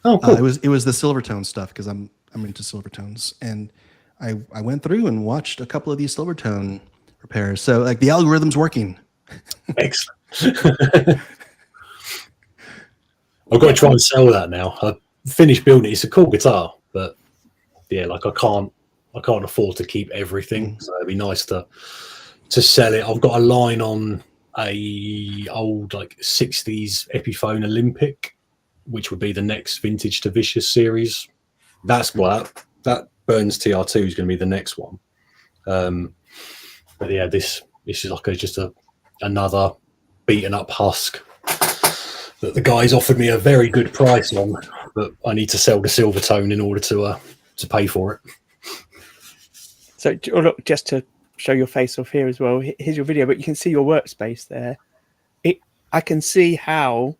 [SPEAKER 2] Oh, cool.
[SPEAKER 3] It was the Silvertone stuff, because I'm into Silvertones, and I went through and watched a couple of these Silvertone repairs. So like the algorithm's working.
[SPEAKER 2] Excellent. I've got to try and sell that now. I finished building it. It's a cool guitar, but yeah, like I can't afford to keep everything. So it'd be nice to sell it. I've got a line on a old like 60s Epiphone Olympic, which would be the next vintage to Vicious series. That's what that Burns TR2 is going to be the next one. But yeah, this is like just another beaten up husk that the guys offered me a very good price on, but I need to sell the Silvertone in order to pay for it.
[SPEAKER 1] So look, just to show your face off here as well, here's your video, but you can see your workspace there. I can see how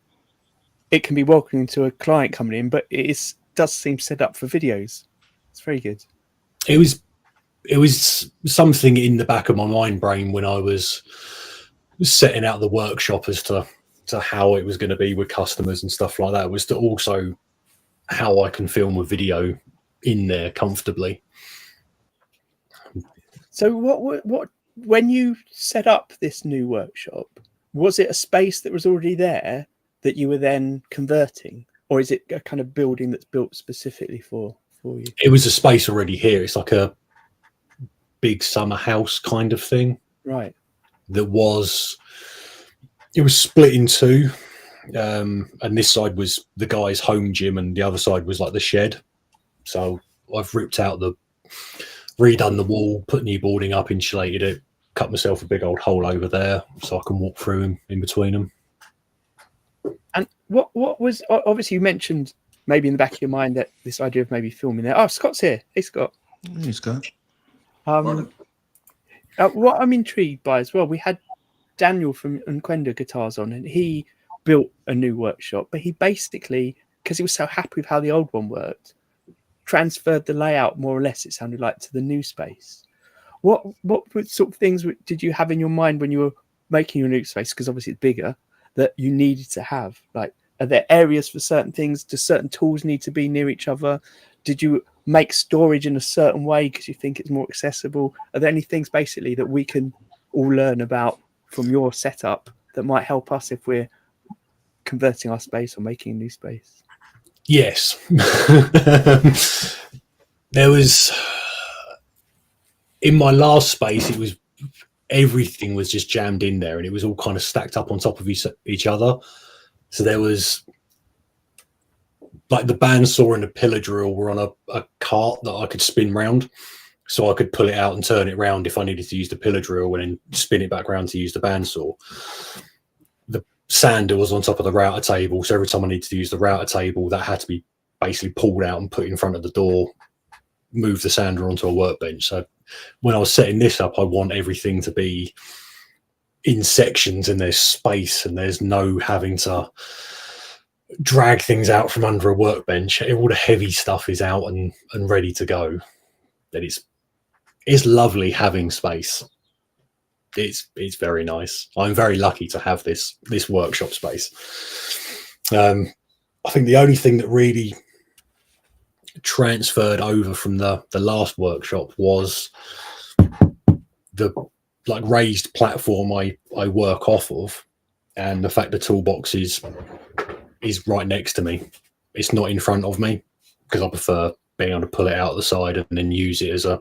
[SPEAKER 1] it can be welcoming to a client coming in, but it does seem set up for videos. It's very good.
[SPEAKER 2] It was something in the back of my mind brain when I was setting out the workshop as to how it was going to be with customers and stuff like that, was to also how I can film a video in there comfortably.
[SPEAKER 1] So what when you set up this new workshop, was it a space that was already there that you were then converting, or is it a kind of building that's built specifically for you? It
[SPEAKER 2] was a space already here. It's like a big summer house kind of thing.
[SPEAKER 1] Right.
[SPEAKER 2] It was split in two, and this side was the guy's home gym and the other side was like the shed. So I've redone the wall, put new boarding up, insulated it, cut myself a big old hole over there so I can walk through in between them.
[SPEAKER 1] And what was, obviously you mentioned maybe in the back of your mind that this idea of maybe filming there. Oh, Scott's here. Hey, Scott.
[SPEAKER 3] Hey, Scott.
[SPEAKER 1] What I'm intrigued by as well, we had Daniel from Unquenda Guitars on, and he built a new workshop, but he basically, because he was so happy with how the old one worked, transferred the layout more or less, it sounded like, to the new space. What sort of things did you have in your mind when you were making your new space, because obviously it's bigger, that you needed to have? Like, are there areas for certain things? Do certain tools need to be near each other? Did you make storage in a certain way because you think it's more accessible? Are there any things basically that we can all learn about from your setup that might help us if we're converting our space or making a new space?
[SPEAKER 2] Yes. There was, in my last space, it was, everything was just jammed in there and it was all kind of stacked up on top of each other. So there was, like, the bandsaw and the pillar drill were on a cart that I could spin round. So I could pull it out and turn it round if I needed to use the pillar drill and then spin it back around to use the bandsaw. The sander was on top of the router table. So every time I needed to use the router table, that had to be basically pulled out and put in front of the door, move the sander onto a workbench. So when I was setting this up, I want everything to be in sections and there's space and there's no having to drag things out from under a workbench. All the heavy stuff is out and ready to go. That it's lovely having space. It's very nice. I'm very lucky to have this workshop space. I think the only thing that really transferred over from the last workshop was the like raised platform I work off of, and the fact the toolbox is right next to me. It's not in front of me because I prefer being able to pull it out the side and then use it as a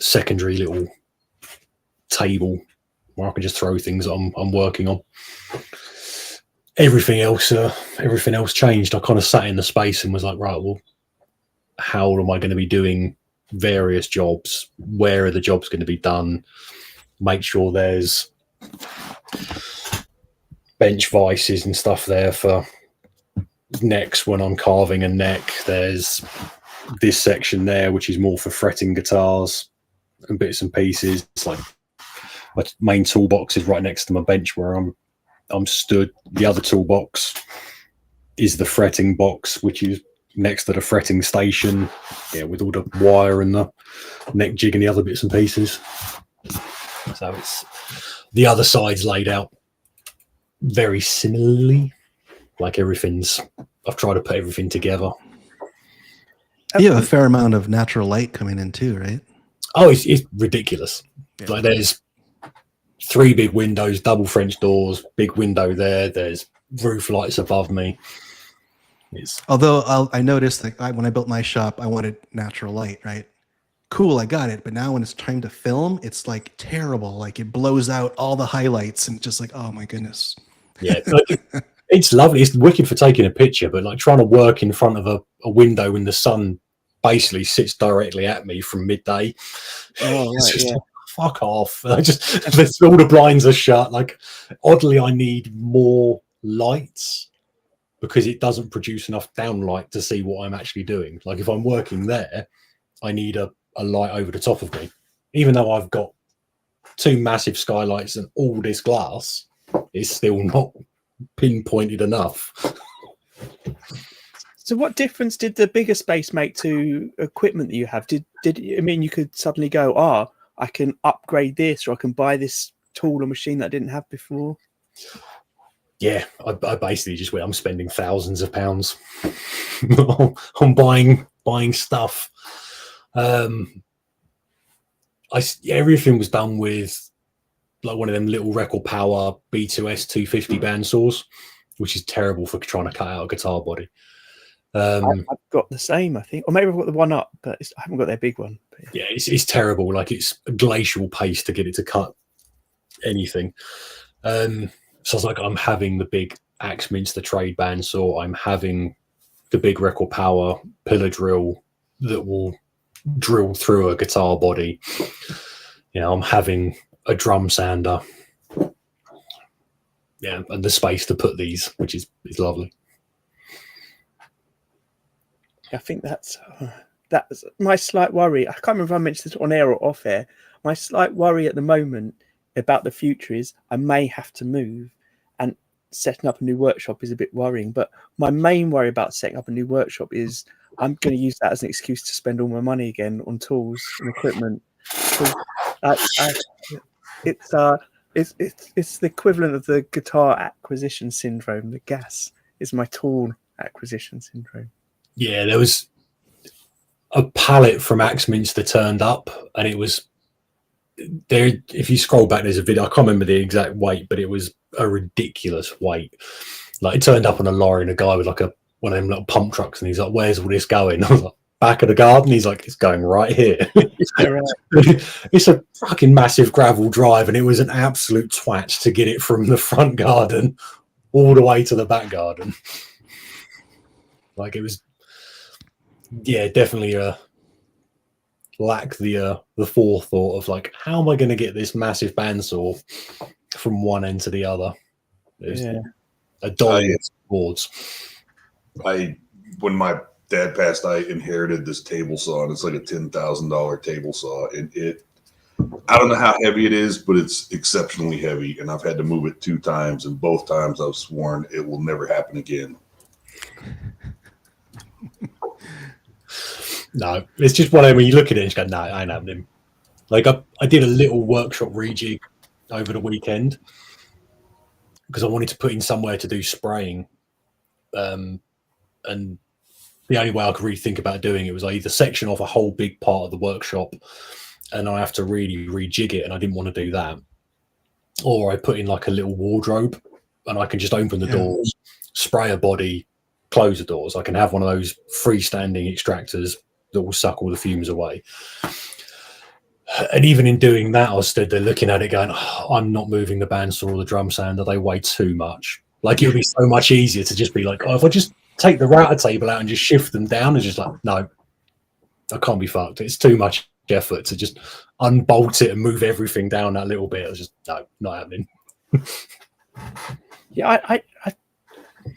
[SPEAKER 2] secondary little table where I can just throw things I'm working on. Everything else changed. I kind of sat in the space and was like, right, well, how am I going to be doing various jobs? Where are the jobs going to be done? Make sure there's bench vices and stuff there for necks when I'm carving a neck. There's this section there which is more for fretting guitars and bits and pieces. It's like my main toolbox is right next to my bench where I'm stood. The other toolbox is the fretting box, which is next to the fretting station, with all the wire and the neck jig and the other bits and pieces. So it's the other side's laid out very similarly. Like I've tried to put everything together.
[SPEAKER 3] You have a fair amount of natural light coming in too, right?
[SPEAKER 2] Oh, it's ridiculous.
[SPEAKER 3] Yeah.
[SPEAKER 2] Like there's 3 big windows, double French doors, big window there. There's roof lights above me.
[SPEAKER 3] Although I noticed that when I built my shop, I wanted natural light, right? Cool, I got it. But now when it's time to film, it's like terrible. Like it blows out all the highlights and just like, oh my goodness.
[SPEAKER 2] Yeah, it's lovely. It's wicked for taking a picture, but like trying to work in front of a window when the sun basically sits directly at me from midday.
[SPEAKER 1] Oh, right, yeah.
[SPEAKER 2] Fuck off. All the blinds are shut. Like, oddly, I need more lights because it doesn't produce enough downlight to see what I'm actually doing. Like if I'm working there, I need a light over the top of me. Even though I've got 2 massive skylights and all this glass, it's still not pinpointed enough.
[SPEAKER 1] So what difference did the bigger space make to equipment that you have? Did it mean you could suddenly go, I can upgrade this, or I can buy this tool or machine that I didn't have before?
[SPEAKER 2] Yeah, I basically just went, I'm spending thousands of pounds on buying stuff. Everything was done with like one of them little Record Power B2S 250 bandsaws, which is terrible for trying to cut out a guitar body.
[SPEAKER 1] I've got the same, I think, or maybe I've got the one up, but I haven't got their big one.
[SPEAKER 2] Yeah, it's terrible. Like it's a glacial pace to get it to cut anything. So I was like, I'm having the big Axminster trade bandsaw. I'm having the big Record Power pillar drill that will drill through a guitar body. I'm having a drum sander. Yeah, and the space to put these, which is lovely.
[SPEAKER 1] I think that's my slight worry. I can't remember if I mentioned this on air or off air. My slight worry at the moment about the future is I may have to move, and setting up a new workshop is a bit worrying. But my main worry about setting up a new workshop is I'm going to use that as an excuse to spend all my money again on tools and equipment. It's the equivalent of the guitar acquisition syndrome. The gas is my tool acquisition syndrome.
[SPEAKER 2] Yeah, a pallet from Axminster turned up, and it was there. If you scroll back, there's a video. I can't remember the exact weight, but it was a ridiculous weight. Like, it turned up on a lorry, and a guy with like one of them little pump trucks, and he's like, "Where's all this going?" I was like, "Back of the garden." He's like, "It's going right here." It's a fucking massive gravel drive, and it was an absolute twat to get it from the front garden all the way to the back garden. Like, it was, yeah, definitely lack the forethought of like, how am I going to get this massive bandsaw from one end to the other? It was a dolly boards.
[SPEAKER 4] When my dad passed, I inherited this table saw, and it's like a $10,000 table saw, and I don't know how heavy it is, but it's exceptionally heavy, and I've had to move it 2 times, and both times I've sworn it will never happen again.
[SPEAKER 2] No, it's just one of them when you look at it and you go, no, I ain't happening. Like, I did a little workshop rejig over the weekend because I wanted to put in somewhere to do spraying. And the only way I could really think about doing it was I either section off a whole big part of the workshop and I have to really rejig it, and I didn't want to do that. Or I put in like a little wardrobe and I can just open the doors, spray a body, close the doors. I can have one of those freestanding extractors that will suck all the fumes away. And even in doing that, I was stood there looking at it going, oh, I'm not moving the bandsaw or the drum sander. They weigh too much. Like, it would be so much easier to just be like, oh, if I just take the router table out and just shift them down, it's just like, no, I can't be fucked. It's too much effort to just unbolt it and move everything down that little bit. I was just, no, not happening.
[SPEAKER 1] Yeah,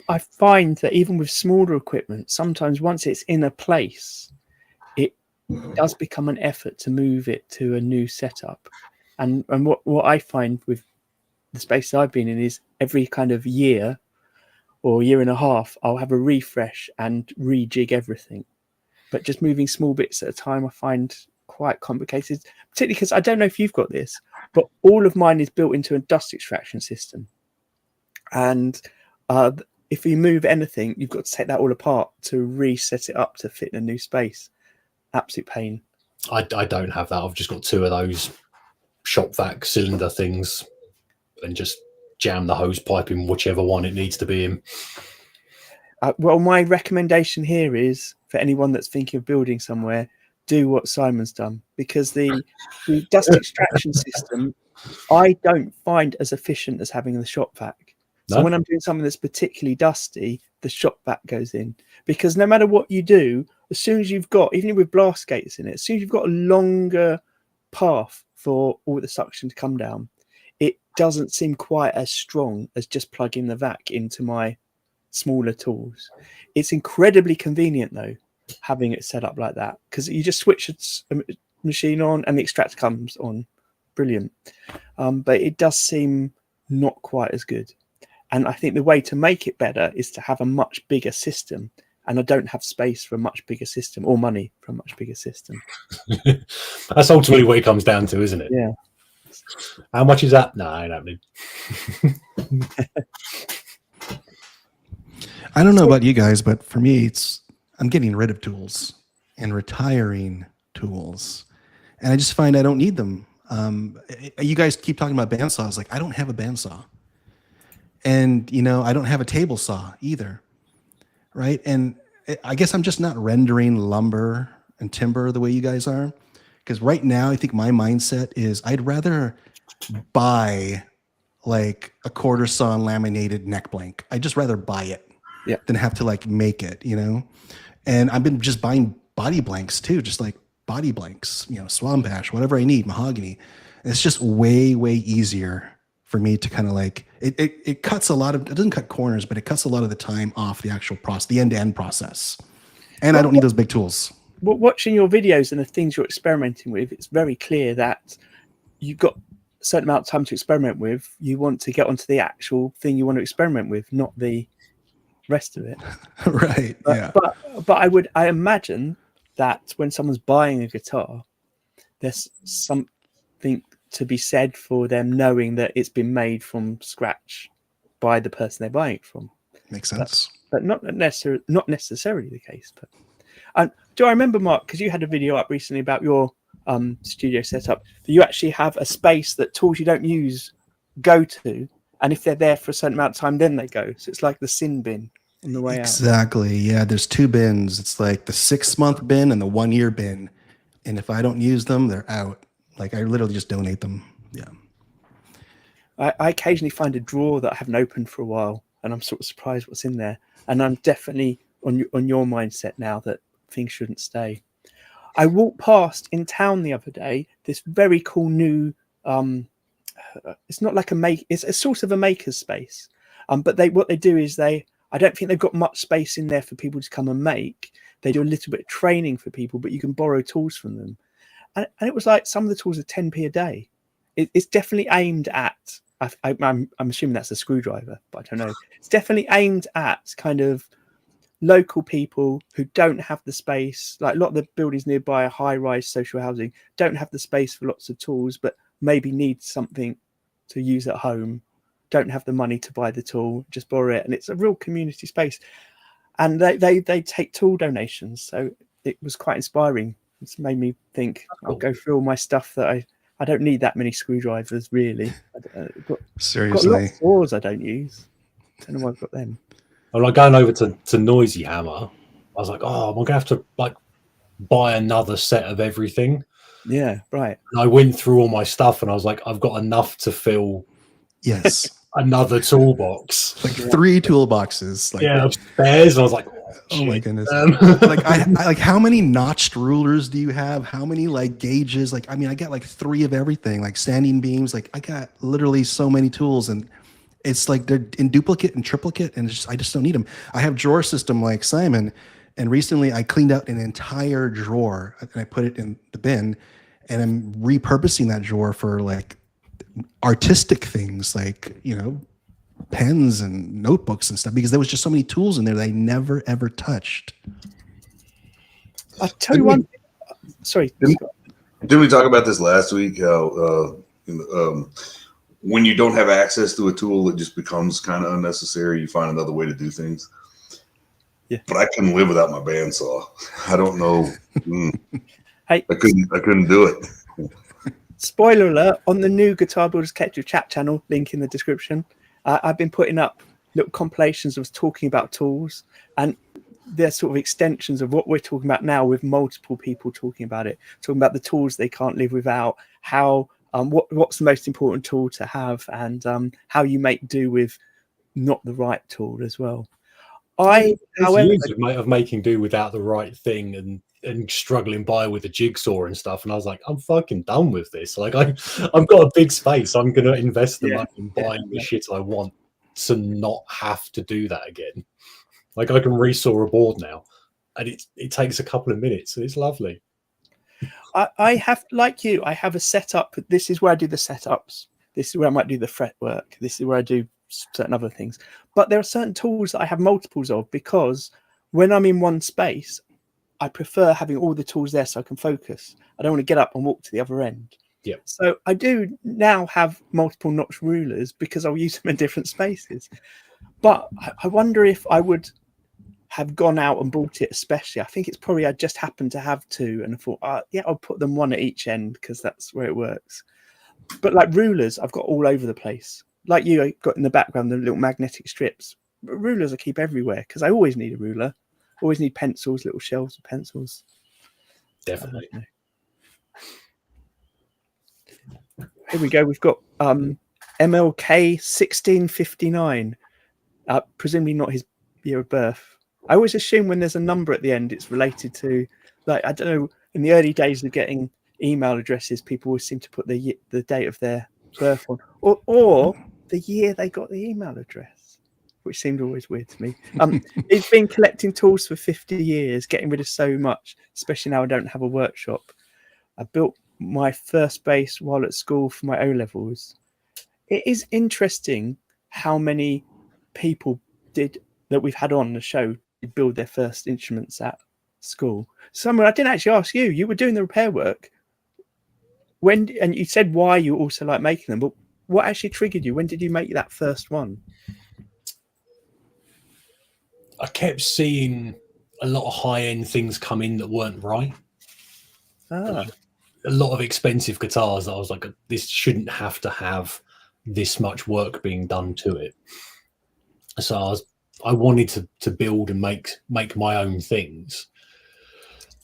[SPEAKER 1] I find that even with smaller equipment, sometimes once it's in a place, it does become an effort to move it to a new setup. And what I find with the space I've been in is every kind of year or year and a half, I'll have a refresh and rejig everything. But just moving small bits at a time, I find quite complicated, particularly because I don't know if you've got this, but all of mine is built into a dust extraction system. And if you move anything, you've got to take that all apart to reset it up to fit in a new space. Absolute pain.
[SPEAKER 2] I don't have that. I've just got 2 of those shop vac cylinder things and just jam the hose pipe in whichever one it needs to be in.
[SPEAKER 1] Well, my recommendation here is for anyone that's thinking of building somewhere, do what Simon's done, because the dust extraction system I don't find as efficient as having the shop vac. So when I'm doing something that's particularly dusty, the shop vac goes in, because no matter what you do, as soon as you've got, even with blast gates in it, as soon as you've got a longer path for all the suction to come down, it doesn't seem quite as strong as just plugging the vac into my smaller tools. It's incredibly convenient though, having it set up like that, because you just switch a machine on and the extractor comes on. Brilliant. But it does seem not quite as good. And I think the way to make it better is to have a much bigger system. And I don't have space for a much bigger system or money for a much bigger system.
[SPEAKER 2] That's ultimately what it comes down to, isn't it?
[SPEAKER 1] Yeah.
[SPEAKER 2] How much is that? No, I don't need.
[SPEAKER 3] I don't know about you guys, but for me, I'm getting rid of tools and retiring tools. And I just find I don't need them. You guys keep talking about bandsaws. Like, I don't have a bandsaw. And, I don't have a table saw either. Right. And I guess I'm just not rendering lumber and timber the way you guys are. Because right now, I think my mindset is I'd rather buy like a quarter saw laminated neck blank. I'd just rather buy it than have to like make it, And I've been just buying body blanks too, just like body blanks, swamp ash, whatever I need, mahogany. And it's just way, way easier for me to kind of like, it cuts a lot of, it doesn't cut corners, but it cuts a lot of the time off the actual process, the end-to-end process. And I don't need those big tools.
[SPEAKER 1] Well, watching your videos and the things you're experimenting with, it's very clear that you've got a certain amount of time to experiment with. You want to get onto the actual thing you want to experiment with, not the rest of it.
[SPEAKER 3] Right.
[SPEAKER 1] But I imagine that when someone's buying a guitar, there's something to be said for them knowing that it's been made from scratch by the person they're buying it from.
[SPEAKER 3] Makes sense.
[SPEAKER 1] But not necessarily the case. But And do I remember, Mark, because you had a video up recently about your studio setup, that you actually have a space that tools you don't use go to, and if they're there for a certain amount of time, then they go. So it's like the sin bin on the way out.
[SPEAKER 3] Exactly. Yeah, there's 2 bins. It's like the 6-month bin and the 1-year bin. And if I don't use them, they're out. Like I literally just donate them. Yeah.
[SPEAKER 1] I occasionally find a drawer that I haven't opened for a while, and I'm sort of surprised what's in there. And I'm definitely on your mindset now that things shouldn't stay. I walked past in town the other day this very cool new. It's not like it's a sort of a maker's space. But what they do is I don't think they've got much space in there for people to come and make. They do a little bit of training for people, but you can borrow tools from them. And it was like some of the tools are 10p a day. It's definitely aimed at, I'm assuming that's a screwdriver, but I don't know. It's definitely aimed at kind of local people who don't have the space. Like a lot of the buildings nearby are high-rise social housing, don't have the space for lots of tools, but maybe need something to use at home, don't have the money to buy the tool, just borrow it. And it's a real community space. And they take tool donations. So it was quite inspiring. It's made me think, I'll go through all my stuff that I don't need that many screwdrivers, really.
[SPEAKER 3] Seriously.
[SPEAKER 1] Got lots of saws I don't use. I don't know why I've got them.
[SPEAKER 2] I'm like going over to Noisy Hammer. I was like, oh, I'm going to have to like buy another set of everything.
[SPEAKER 1] Yeah, right.
[SPEAKER 2] And I went through all my stuff and I was like, I've got enough to fill another toolbox.
[SPEAKER 3] Like 3 toolboxes. Like,
[SPEAKER 2] yeah, upstairs. And I was like,
[SPEAKER 3] oh my goodness. Like I like, how many notched rulers do you have? How many like gauges? Like, I mean, I got like 3 of everything, like standing beams. Like I got literally so many tools, and it's like they're in duplicate and triplicate, and I just don't need them. I have drawer system like Simon, and recently I cleaned out an entire drawer and I put it in the bin, and I'm repurposing that drawer for like artistic things, like, you know, pens and notebooks and stuff, because there was just so many tools in there that I never ever touched.
[SPEAKER 1] I'll tell you one. Sorry.
[SPEAKER 4] Didn't we talk about this last week? How when you don't have access to a tool, it just becomes kind of unnecessary. You find another way to do things.
[SPEAKER 1] Yeah.
[SPEAKER 4] But I couldn't live without my bandsaw. I don't know.
[SPEAKER 1] Hey,
[SPEAKER 4] I couldn't do it.
[SPEAKER 1] Spoiler alert, on the new Guitar Builders Collective chat channel, link in the description, I've been putting up little compilations of talking about tools, and they're sort of extensions of what we're talking about now, with multiple people talking about it, talking about the tools they can't live without, how what's the most important tool to have, and how you make do with not the right tool as well.
[SPEAKER 2] However, of making do without the right thing and struggling by with a jigsaw and stuff, and I was like, I'm fucking done with this. Like I've got a big space. I'm gonna invest the money in buying the shit I want to not have to do that again. Like I can resaw a board now, and it takes a couple of minutes, and it's lovely.
[SPEAKER 1] I have, like you, I have a setup. This is where I do the setups. This is where I might do the fretwork. This is where I do certain other things. But there are certain tools that I have multiples of, because when I'm in one space, I prefer having all the tools there so I can focus. I don't want to get up and walk to the other end.
[SPEAKER 2] Yeah.
[SPEAKER 1] So I do now have multiple notch rulers because I'll use them in different spaces. But I wonder if I would have gone out and bought it, especially. I think it's probably I just happened to have 2, and I thought, yeah, I'll put them one at each end because that's where it works. But like rulers, I've got all over the place. Like you, I got in the background the little magnetic strips. But rulers I keep everywhere because I always need a ruler. Always need pencils, little shelves of pencils.
[SPEAKER 2] Definitely.
[SPEAKER 1] Here we go. We've got MLK 1659. Presumably not his year of birth. I always assume when there's a number at the end, it's related to, like, I don't know, in the early days of getting email addresses, people always seem to put the date of their birth on, or the year they got the email address, which seemed always weird to me. It's been collecting tools for 50 years, getting rid of so much, especially now I don't have a workshop. I built my first bass while at school for my O-levels. It is interesting how many people that we've had on the show build their first instruments at school. Someone, I didn't actually ask you. You were doing the repair work and you said why you also like making them, but what actually triggered you? When did you make that first one?
[SPEAKER 2] I kept seeing a lot of high-end things come in that weren't right.
[SPEAKER 1] Ah.
[SPEAKER 2] A lot of expensive guitars that I was like, this shouldn't have to have this much work being done to it. So I wanted to build and make my own things.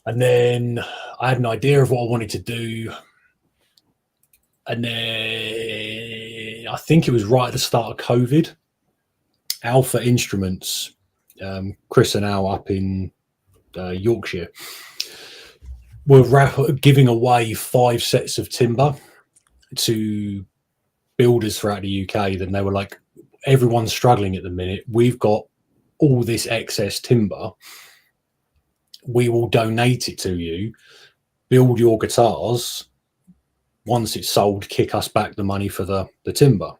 [SPEAKER 2] And then I had an idea of what I wanted to do. And then I think it was right at the start of COVID. Alpha Instruments, Chris and Al up in Yorkshire, were giving away 5 sets of timber to builders throughout the UK. Then they were like, everyone's struggling at the minute. We've got all this excess timber. We will donate it to you. Build your guitars. Once it's sold, kick us back the money for the timber.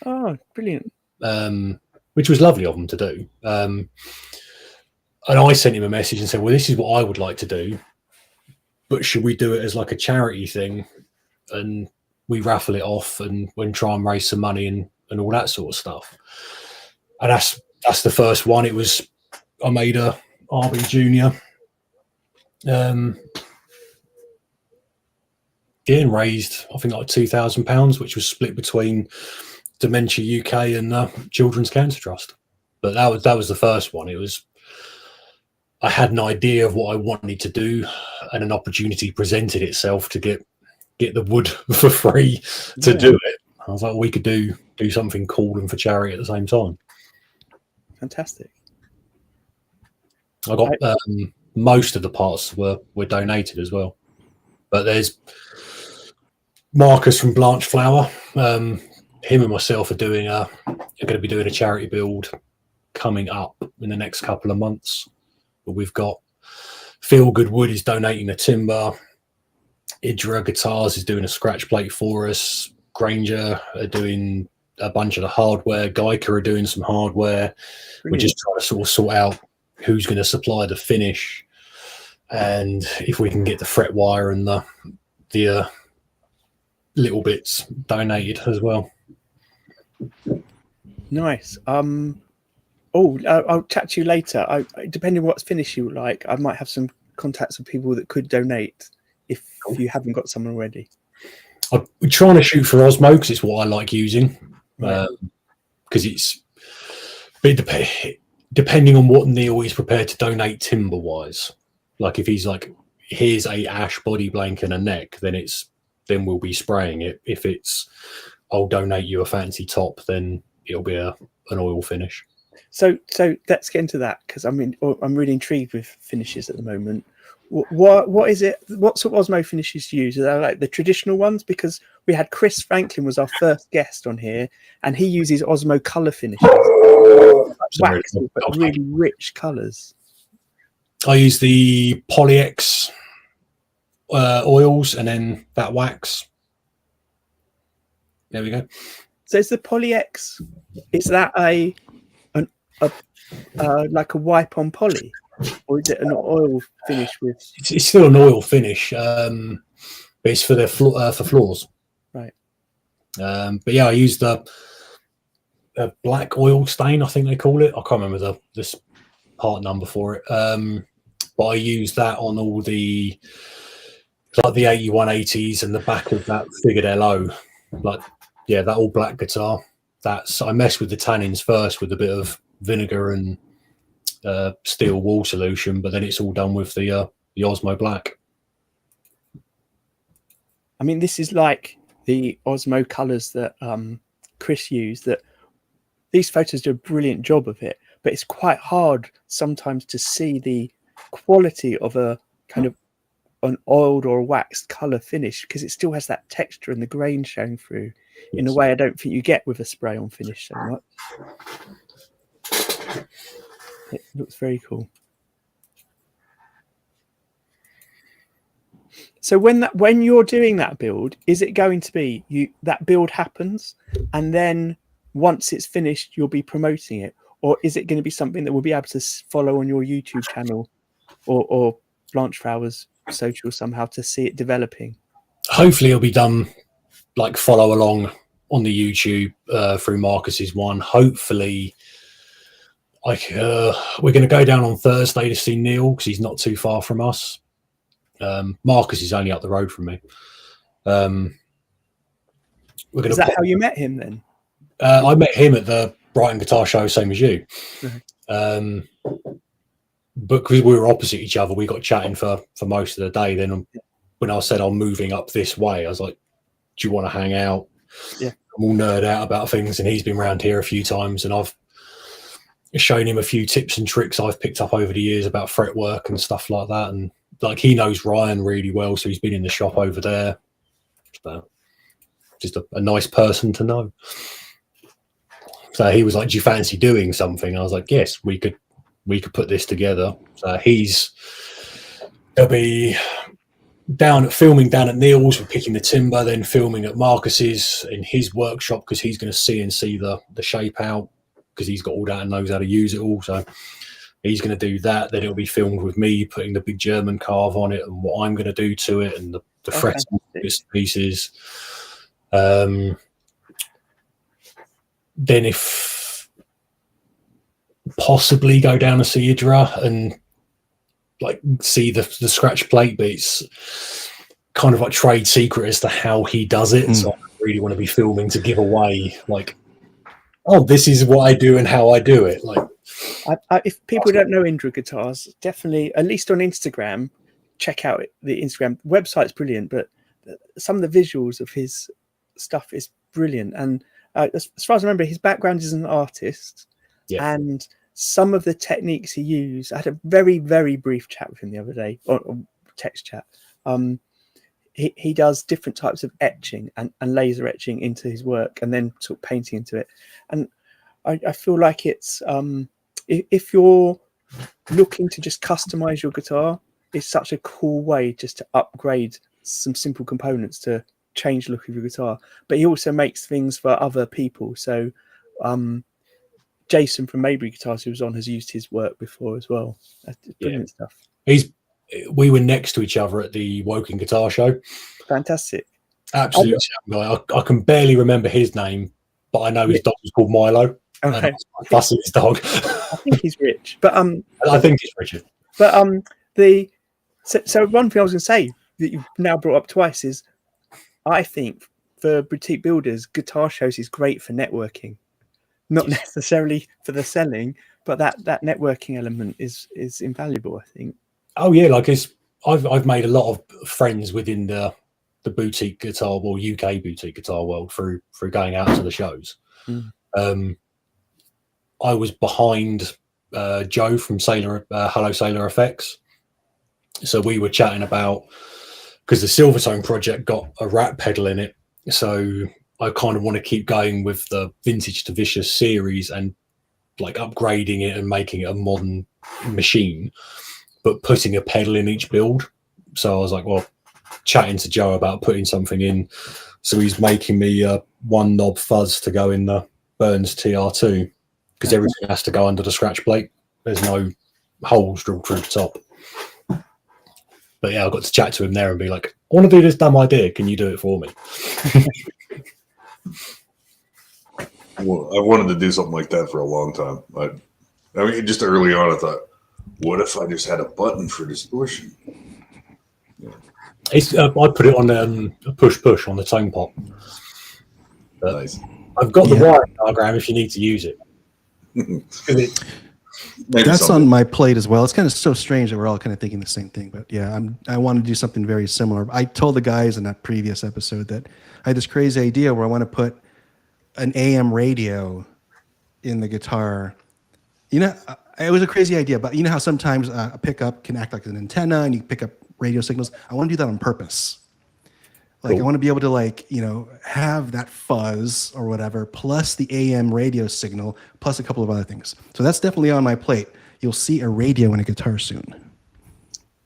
[SPEAKER 1] Oh, brilliant.
[SPEAKER 2] Which was lovely of them to do. And I sent him a message and said, well, this is what I would like to do, but should we do it as like a charity thing? And we raffle it off and try and raise some money and all that sort of stuff. And that's the first one. It was, I made a RB Junior. Again, raised, I think, like £2,000, which was split between Dementia UK and Children's Cancer Trust. But that was the first one. It was, I had an idea of what I wanted to do, and an opportunity presented itself to get the wood for free to do it. I was like, we could do something cool and for charity at the same time.
[SPEAKER 1] Fantastic.
[SPEAKER 2] I got most of the parts were donated as well, but there's Marcus from Blanche Flower. Him and myself are going to be doing a charity build coming up in the next couple of months. But we've got Feel Good Wood is donating the timber. Adair Guitars is doing a scratch plate for us. Granger are doing a bunch of the hardware. Geica are doing some hardware. Brilliant. We're just trying to sort out who's going to supply the finish, and if we can get the fret wire and the little bits donated as well.
[SPEAKER 1] Nice. I'll chat to you later. Depending on what finish you like, I might have some contacts of people that could donate if you haven't got someone already.
[SPEAKER 2] I'm trying to shoot for Osmo because it's what I like using. Because it's depending on what Neil is prepared to donate timber wise. Like if he's like, here's a ash body blank and a neck, then we'll be spraying it. If it's, I'll donate you a fancy top, then it'll be an oil finish.
[SPEAKER 1] So let's get into that, because I'm really intrigued with finishes at the moment. What is it? What sort of Osmo finishes do you use? Are they like the traditional ones? Because we had Chris Franklin was our first guest on here, and he uses Osmo color finishes, waxy, but really rich colors.
[SPEAKER 2] I use the Poly-X oils and then that wax. There we go.
[SPEAKER 1] So is the Poly-X, is that like a wipe on poly, or is it an oil finish with?
[SPEAKER 2] It's still an oil finish, but it's for the for floors.
[SPEAKER 1] Right.
[SPEAKER 2] But yeah, I use the black oil stain, I think they call it. I can't remember this part number for it. But I use that on all the, like the 8180s and the back of that figured LO, like, yeah, that all black guitar. I mess with the tannins first with a bit of vinegar and steel wool solution, but then it's all done with the Osmo black.
[SPEAKER 1] I mean, this is like the Osmo colors that Chris used. That these photos do a brilliant job of it, but it's quite hard sometimes to see the quality of a kind of an oiled or waxed color finish, because it still has that texture and the grain showing through in a way I don't think you get with a spray on finish so much. It looks very cool. So when you're doing that build, is it going to be that build happens and then once it's finished you'll be promoting it, or is it going to be something that we'll be able to follow on your YouTube channel or Blanche Flower's social somehow to see it developing?
[SPEAKER 2] Hopefully it'll be done like follow along on the YouTube through Marcus's one. Hopefully we're going to go down on Thursday to see Neil because he's not too far from us. Marcus is only up the road from me.
[SPEAKER 1] Is that how you met him then?
[SPEAKER 2] I met him at the Brighton Guitar Show, same as you.
[SPEAKER 1] Okay.
[SPEAKER 2] But because we were opposite each other, we got chatting for most of the day. Then when I said I'm moving up this way, I was like, do you want to hang out?
[SPEAKER 1] Yeah.
[SPEAKER 2] We'll nerd out about things. And he's been around here a few times, and I've shown him a few tips and tricks I've picked up over the years about fretwork and stuff like that. And like, he knows Ryan really well, so he's been in the shop over there. So just a nice person to know. So he was like, do you fancy doing something? I was like, yes, we could put this together. So they'll be filming down at Neil's, we're picking the timber, then filming at Marcus's in his workshop because he's going to see the shape out because he's got all that and knows how to use it all. So he's going to do that. Then it'll be filmed with me putting the big German carve on it and what I'm going to do to it and the frets and pieces. Then if possibly go down to see Idra and like see the scratch plate, but it's kind of like trade secret as to how he does it. So I really want to be filming to give away like, oh, this is what I do and how I do it. Like,
[SPEAKER 1] if people don't know Indra Guitars, definitely, at least on Instagram, check out the Instagram website's brilliant, but some of the visuals of his stuff is brilliant. And as far as I remember, his background is an artist, and some of the techniques he used, I had a very, very brief chat with him the other day, or text chat. He does different types of etching and laser etching into his work, and then sort of painting into it. And I feel like it's if you're looking to just customize your guitar, it's such a cool way just to upgrade some simple components to change the look of your guitar. But he also makes things for other people. So Jason from Maybury Guitars, who was on, has used his work before as well. That's brilliant stuff.
[SPEAKER 2] We were next to each other at the Woking Guitar Show.
[SPEAKER 1] Fantastic.
[SPEAKER 2] Absolutely. I can barely remember his name, but I know his dog was called Milo.
[SPEAKER 1] Okay.
[SPEAKER 2] Fussy his dog.
[SPEAKER 1] I think he's Rich. But
[SPEAKER 2] I think he's Richard.
[SPEAKER 1] But so one thing I was going to say that you've now brought up twice is, I think for boutique builders, guitar shows is great for networking, not necessarily for the selling, but that networking element is invaluable, I think. Oh yeah,
[SPEAKER 2] like I've made a lot of friends within the boutique guitar, well, UK boutique guitar world through going out to the shows. I was behind Joe from Hello Sailor Effects, so we were chatting about, because the Silvertone project got a rat pedal in it, so I kind of want to keep going with the Vintage to Vicious series and like upgrading it and making it a modern machine, but putting a pedal in each build. So I was like, well, chatting to Joe about putting something in. So he's making me a one knob fuzz to go in the Burns TR2, because everything has to go under the scratch plate. There's no holes drilled through the top. But yeah, I got to chat to him there and be like, I want to do this dumb idea. Can you do it for me?
[SPEAKER 4] Well, I wanted to do something like that for a long time. I mean, just early on, I thought, what if I just had a button for distortion?
[SPEAKER 2] I put it on a push on the tone pot.
[SPEAKER 4] Nice.
[SPEAKER 2] I've got the wiring diagram if you need to use it.
[SPEAKER 3] That's on my plate as well. It's kind of so strange that we're all kind of thinking the same thing. But yeah, I want to do something very similar. I told the guys in that previous episode that I had this crazy idea where I want to put an AM radio in the guitar. You know, it was a crazy idea, but you know how sometimes a pickup can act like an antenna and you pick up radio signals? I want to do that on purpose. Like, I want to be able to, like, you know, have that fuzz or whatever, plus the AM radio signal, plus a couple of other things. So that's definitely on my plate. You'll see a radio in a guitar soon.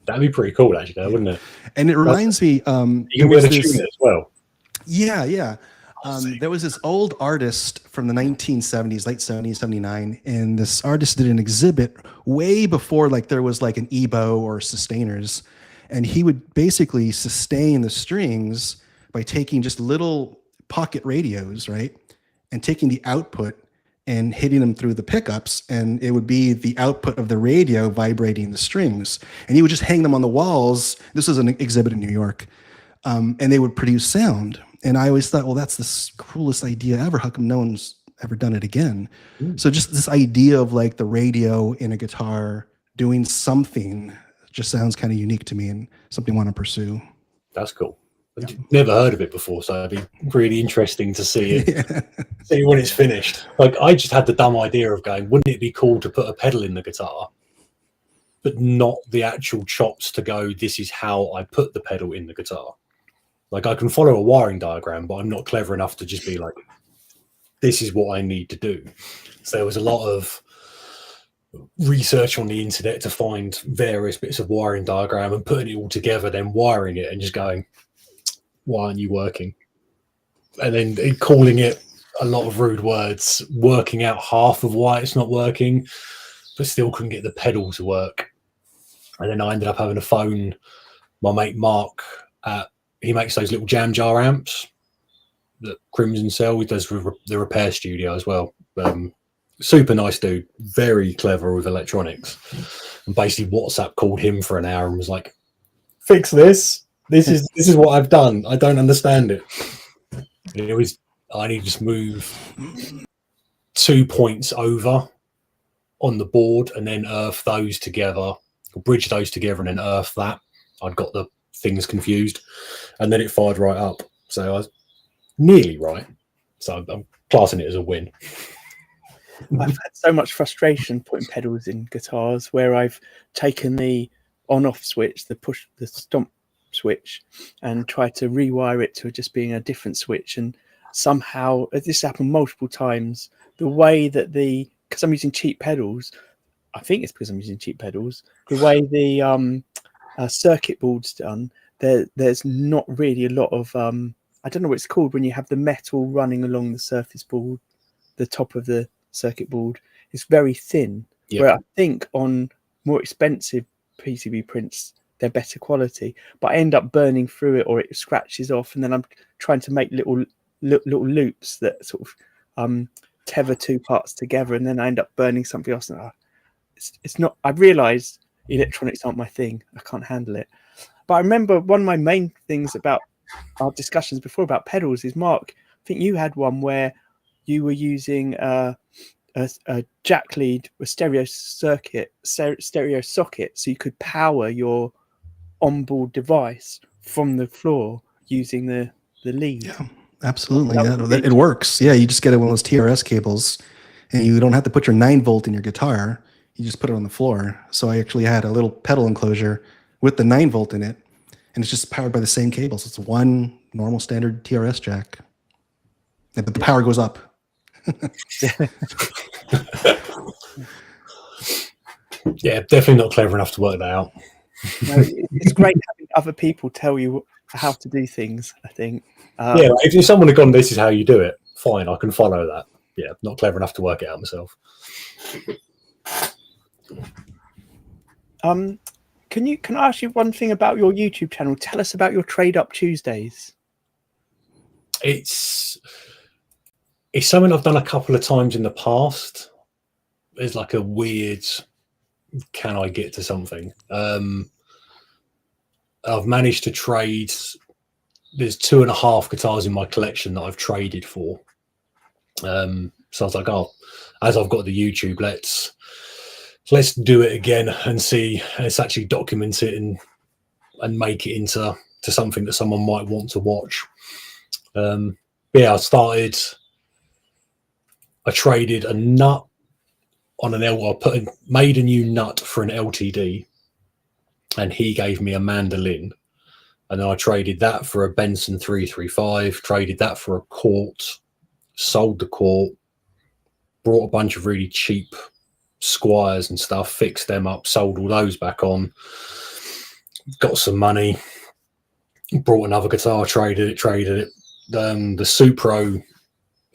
[SPEAKER 2] That'd be pretty cool, actually, wouldn't it?
[SPEAKER 3] And it reminds me,
[SPEAKER 2] you can be able to tune it as well.
[SPEAKER 3] Yeah. There was this old artist from the 1970s, late 70s, 79, and this artist did an exhibit way before, like, there was like an EBO or sustainers. And he would basically sustain the strings by taking just little pocket radios, right? And taking the output and hitting them through the pickups, and it would be the output of the radio vibrating the strings. And he would just hang them on the walls. This was an exhibit in New York, and they would produce sound. And I always thought, well, that's the coolest idea ever. How come no one's ever done it again? So just this idea of like the radio in a guitar doing something just sounds kind of unique to me and something I want to pursue.
[SPEAKER 2] That's cool. Never heard of it before, so it'd be really interesting to see it, see when it's finished. Like, I just had the dumb idea of going, wouldn't it be cool to put a pedal in the guitar, but not the actual chops to go, this is how I put the pedal in the guitar. Like, I can follow a wiring diagram, but I'm not clever enough to just be like, this is what I need to do. So there was a lot of research on the internet to find various bits of wiring diagram and putting it all together, then wiring it and just going, why aren't you working? And then calling it a lot of rude words, working out half of why it's not working, but still couldn't get the pedal to work. And then I ended up having to phone my mate Mark. He makes those little jam jar amps that Crimson Cell. He does the repair studio as well. Super nice dude, very clever with electronics. And basically WhatsApp called him for an hour and was like, fix this. This is what I've done. I don't understand it. It was, I need to just move 2 points over on the board and then earth those together, bridge those together and then earth that. I'd got the things confused and then it fired right up. So I was nearly right. So I'm classing it as a win.
[SPEAKER 1] I've had so much frustration putting pedals in guitars where I've taken the on-off switch, the stomp switch, and tried to rewire it to just being a different switch, and somehow this happened multiple times. The way that because I'm using cheap pedals, I think it's because I'm using cheap pedals, the way the circuit board's done, there's not really a lot of I don't know what it's called when you have the metal running along the surface board, the top of the circuit board. It's very thin. Yep. Where I think on more expensive PCB prints they're better quality, but I end up burning through it or it scratches off, and then I'm trying to make little loops that sort of tether two parts together, and then I end up burning something else. And it's not. I realised electronics aren't my thing. I can't handle it. But I remember one of my main things about our discussions before about pedals is, Mark, I think you had one where you were using a jack lead, a stereo socket, so you could power your onboard device from the floor using the lead.
[SPEAKER 3] Yeah, absolutely. It works. Yeah, you just get one of those TRS cables and you don't have to put your 9-volt in your guitar. You just put it on the floor. So I actually had a little pedal enclosure with the 9-volt in it, and it's just powered by the same cables. It's one normal standard TRS jack. But the power goes up.
[SPEAKER 2] Yeah, definitely not clever enough to work that out.
[SPEAKER 1] No, it's great having other people tell you how to do things, I think.
[SPEAKER 2] Yeah, if someone had gone, this is how you do it, fine, I can follow that. Yeah, not clever enough to work it out myself.
[SPEAKER 1] Can I ask you one thing about your YouTube channel? Tell us about your Trade Up Tuesdays.
[SPEAKER 2] It's something I've done a couple of times in the past. There's like a weird, can I get to something? I've managed to trade. There's 2.5 guitars in my collection that I've traded for. So I was like, oh, as I've got the YouTube, let's do it again and see. Let's actually document it and make it into something that someone might want to watch. Yeah, I traded a nut on an I made a new nut for an LTD, and he gave me a mandolin, and then I traded that for a Benson 335, traded that for a Court, sold the Court, brought a bunch of really cheap Squires and stuff, fixed them up, sold all those back on, got some money, brought another guitar, traded it. The Supro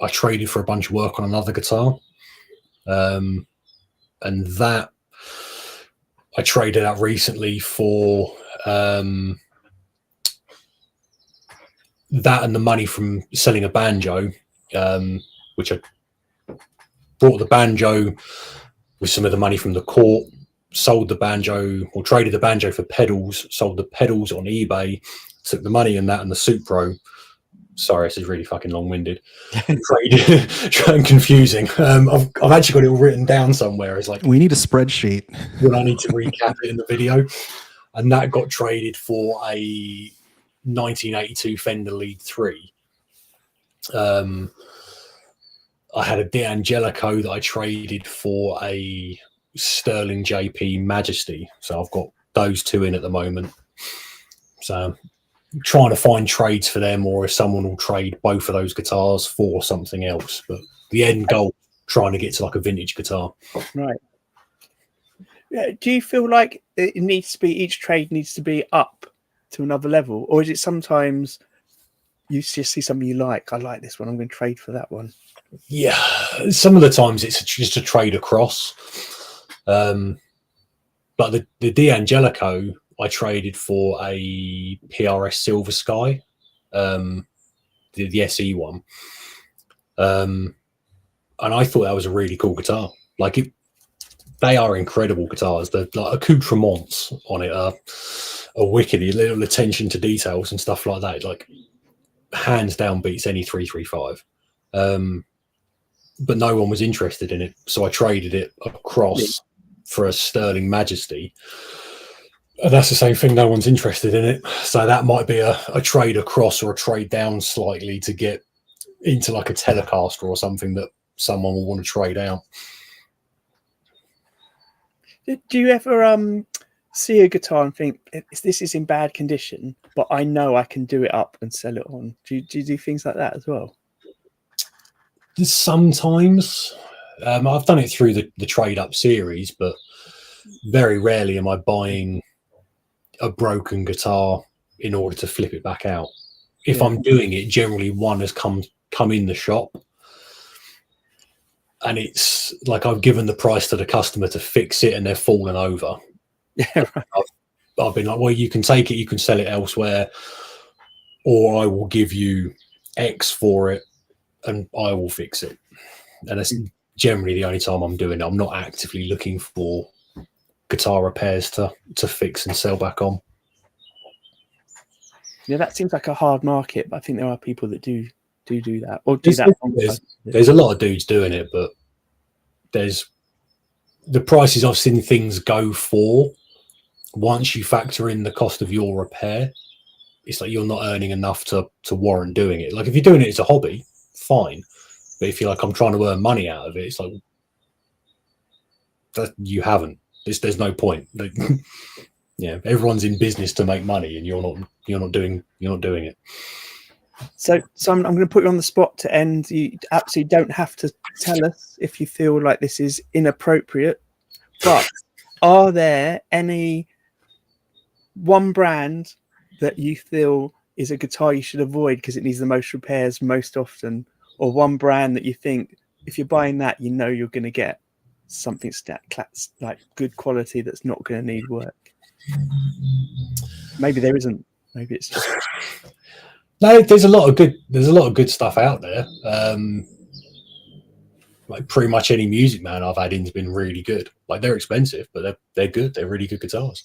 [SPEAKER 2] I traded for a bunch of work on another guitar, and that I traded out recently for that and the money from selling a banjo, which I brought the banjo with some of the money from the court, sold the banjo or traded the banjo for pedals, sold the pedals on eBay, took the money in that and the Supro. Sorry, this is really fucking long-winded. Trying confusing. I've actually got it all written down somewhere. It's like,
[SPEAKER 3] we need a spreadsheet.
[SPEAKER 2] When I need to recap it in the video, and that got traded for a 1982 Fender Lead 3. I had a D'Angelico that I traded for a Sterling JP Majesty. So I've got those two in at the moment. So I'm trying to find trades for them, or if someone will trade both of those guitars for something else. But the end goal, trying to get to like a vintage guitar.
[SPEAKER 1] Right. Yeah. Do you feel like it needs to be, each trade needs to be up to another level? Or is it sometimes you just see something you like? I like this one, I'm going to trade for that one.
[SPEAKER 2] Yeah, some of the times it's just a trade across. But the D'Angelico I traded for a PRS Silver Sky, the SE one, and I thought that was a really cool guitar. Like they are incredible guitars. The like accoutrements on it are wicked. A little attention to details and stuff like that. Like hands down beats any 335. But no one was interested in it, so I traded it across for a Sterling Majesty. And that's the same thing, no one's interested in it, so that might be a trade across or a trade down slightly to get into like a Telecaster or something that someone will want to trade out.
[SPEAKER 1] Do you ever see a guitar and think, this is in bad condition, but I know I can do it up and sell it on? Do you do things like that as well?
[SPEAKER 2] Sometimes. I've done it through the trade up series, but very rarely am I buying a broken guitar in order to flip it back out. If I'm doing it, generally one has come in the shop, and it's like I've given the price to the customer to fix it and they're fallen over.
[SPEAKER 1] Yeah, right.
[SPEAKER 2] I've been like, well, you can take it, you can sell it elsewhere, or I will give you X for it and I will fix it. And that's generally the only time I'm doing it. I'm not actively looking for guitar repairs to fix and sell back on.
[SPEAKER 1] Yeah, that seems like a hard market, but I think there are people that do that, or do
[SPEAKER 2] There's a lot of dudes doing it, but there's the prices I've seen things go for. Once you factor in the cost of your repair, it's like you're not earning enough to warrant doing it. Like if you're doing it as a hobby, fine. But if you're like, I'm trying to earn money out of it, it's like that you haven't. There's no point. Like, yeah, everyone's in business to make money, and you're not doing it.
[SPEAKER 1] So I'm going to put you on the spot to end. You absolutely don't have to tell us if you feel like this is inappropriate, but are there any one brand that you feel is a guitar you should avoid because it needs the most repairs most often, or one brand that you think if you're buying that, you know you're going to get something like good quality that's not going to need work? Maybe there isn't. Maybe it's just
[SPEAKER 2] no. There's a lot of good stuff out there. Like pretty much any Music Man I've had in's been really good. Like they're expensive, but they're good. They're really good guitars.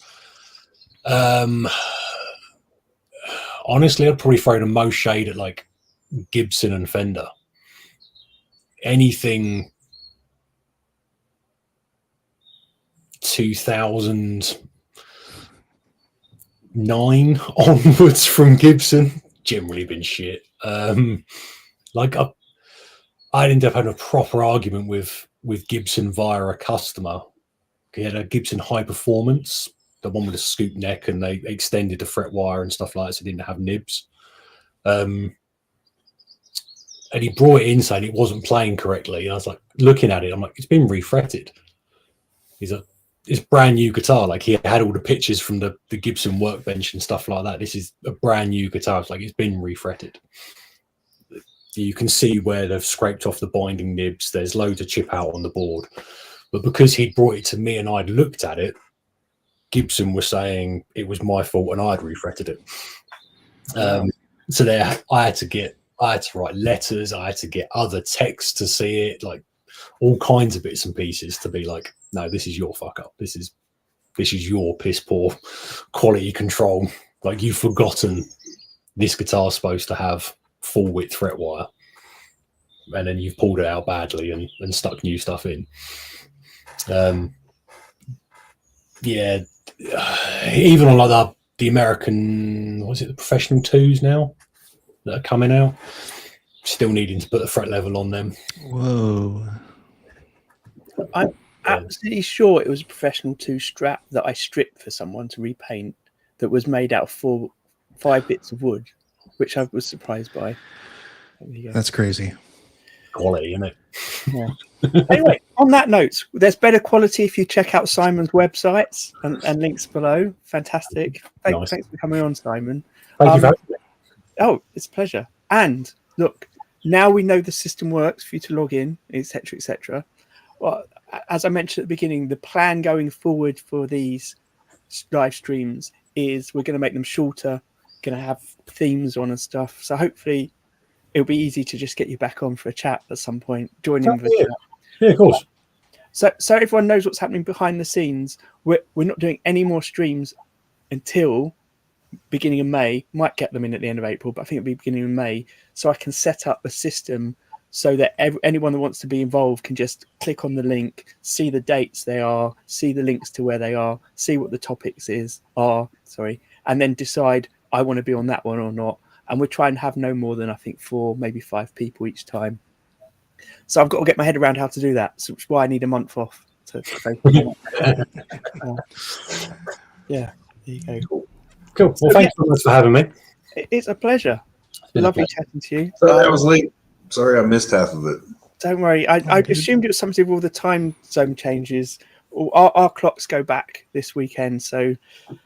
[SPEAKER 2] Honestly, I'd probably throw the most shade at like Gibson and Fender. Anything 2009 onwards from Gibson, generally been shit. Like I'd end up having a proper argument with Gibson via a customer. He had a Gibson High Performance, the one with a scoop neck, and they extended the fret wire and stuff like that, so it didn't have nibs. And he brought it in saying it wasn't playing correctly. And I was like, looking at it, I'm like, it's been refretted. He's like, it's brand new guitar. Like he had all the pictures from the Gibson workbench and stuff like that. This is a brand new guitar. It's like, it's been refretted. You can see where they've scraped off the binding nibs. There's loads of chip out on the board. But because he'd brought it to me and I'd looked at it, Gibson was saying it was my fault and I'd refretted it. So there, I had to write letters. I had to get other techs to see it. Like all kinds of bits and pieces to be like, no, this is your fuck up. This is your piss poor quality control. Like, you've forgotten this guitar's supposed to have full width fret wire, and then you've pulled it out badly and stuck new stuff in. Yeah, even on like the American, what is it, the professional 2s now that are coming out, still needing to put the fret level on them.
[SPEAKER 3] Whoa.
[SPEAKER 1] I'm absolutely sure it was a professional 2 strap that I stripped for someone to repaint that was made out of 5 bits of wood, which I was surprised by.
[SPEAKER 3] That's crazy.
[SPEAKER 2] Quality, isn't it?
[SPEAKER 1] Yeah. Anyway, on that note, there's better quality if you check out Simon's websites and links below. Fantastic.
[SPEAKER 2] Nice.
[SPEAKER 1] Thanks for coming on, Simon.
[SPEAKER 2] Thank you for having me.
[SPEAKER 1] Oh, it's a pleasure. And look, now we know the system works for you to log in, etc., etc. Well, as I mentioned at the beginning, the plan going forward for these live streams is we're going to make them shorter, going to have themes on and stuff. So hopefully it'll be easy to just get you back on for a chat at some point. Join in with the chat.
[SPEAKER 2] Yeah, of course.
[SPEAKER 1] So everyone knows what's happening behind the scenes. We're not doing any more streams until beginning of May. Might get them in at the end of April, but I think it'll be beginning of May. So I can set up a system so that anyone that wants to be involved can just click on the link, see the dates they are, see the links to where they are, see what the topics are, and then decide I want to be on that one or not. And we'll try and have no more than, I think, 4, maybe 5 people each time. So I've got to get my head around how to do that. So which is why I need a month off. Yeah, there you go.
[SPEAKER 2] Cool. Well, thanks so much for having me.
[SPEAKER 1] It's a pleasure. Lovely chatting to you.
[SPEAKER 4] Sorry, I was late. Sorry, I missed half of it.
[SPEAKER 1] Don't worry. I assumed it was something with all the time zone changes. Our clocks go back this weekend, so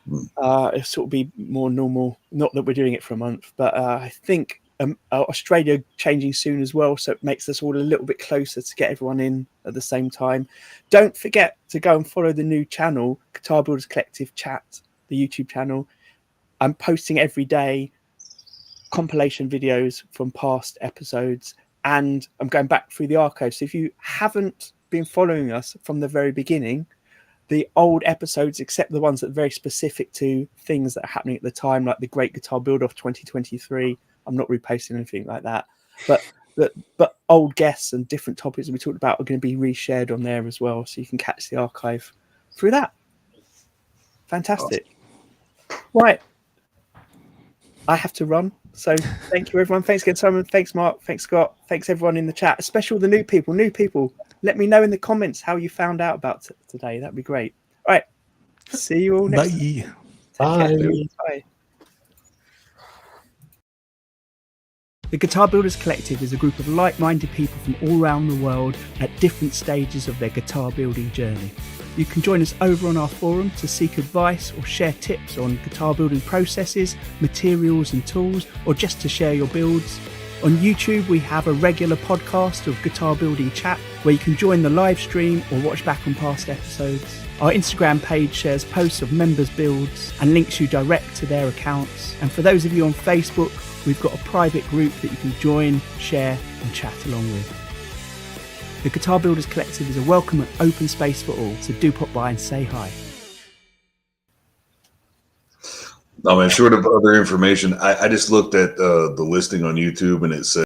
[SPEAKER 1] it'll sort of be more normal. Not that we're doing it for a month, but I think Australia changing soon as well, so it makes us all a little bit closer to get everyone in at the same time. Don't forget to go and follow the new channel, Guitar Builders Collective Chat, the YouTube channel. I'm posting every day compilation videos from past episodes, and I'm going back through the archives. So if you haven't been following us from the very beginning, the old episodes, except the ones that are very specific to things that are happening at the time, like the Great Guitar Build Off 2023, I'm not reposting anything like that, but old guests and different topics that we talked about are going to be reshared on there as well, so you can catch the archive through that. Fantastic. Awesome. Right, I have to run. So thank you, everyone. Thanks again, Simon. Thanks, Mark. Thanks, Scott. Thanks, everyone in the chat, especially the new people. Let me know in the comments how you found out about today. That'd be great. All right. See you all next time.
[SPEAKER 2] Bye.
[SPEAKER 1] Bye. The Guitar Builders Collective is a group of like-minded people from all around the world at different stages of their guitar building journey. You can join us over on our forum to seek advice or share tips on guitar building processes, materials and tools, or just to share your builds. On YouTube, we have a regular podcast of Guitar Building Chat where you can join the live stream or watch back on past episodes. Our Instagram page shares posts of members' builds and links you direct to their accounts. And for those of you on Facebook, we've got a private group that you can join, share and chat along with. The Guitar Builders Collective is a welcome and open space for all, so do pop by and say hi.
[SPEAKER 4] No, man, short of other information, I just looked at the listing on YouTube and it said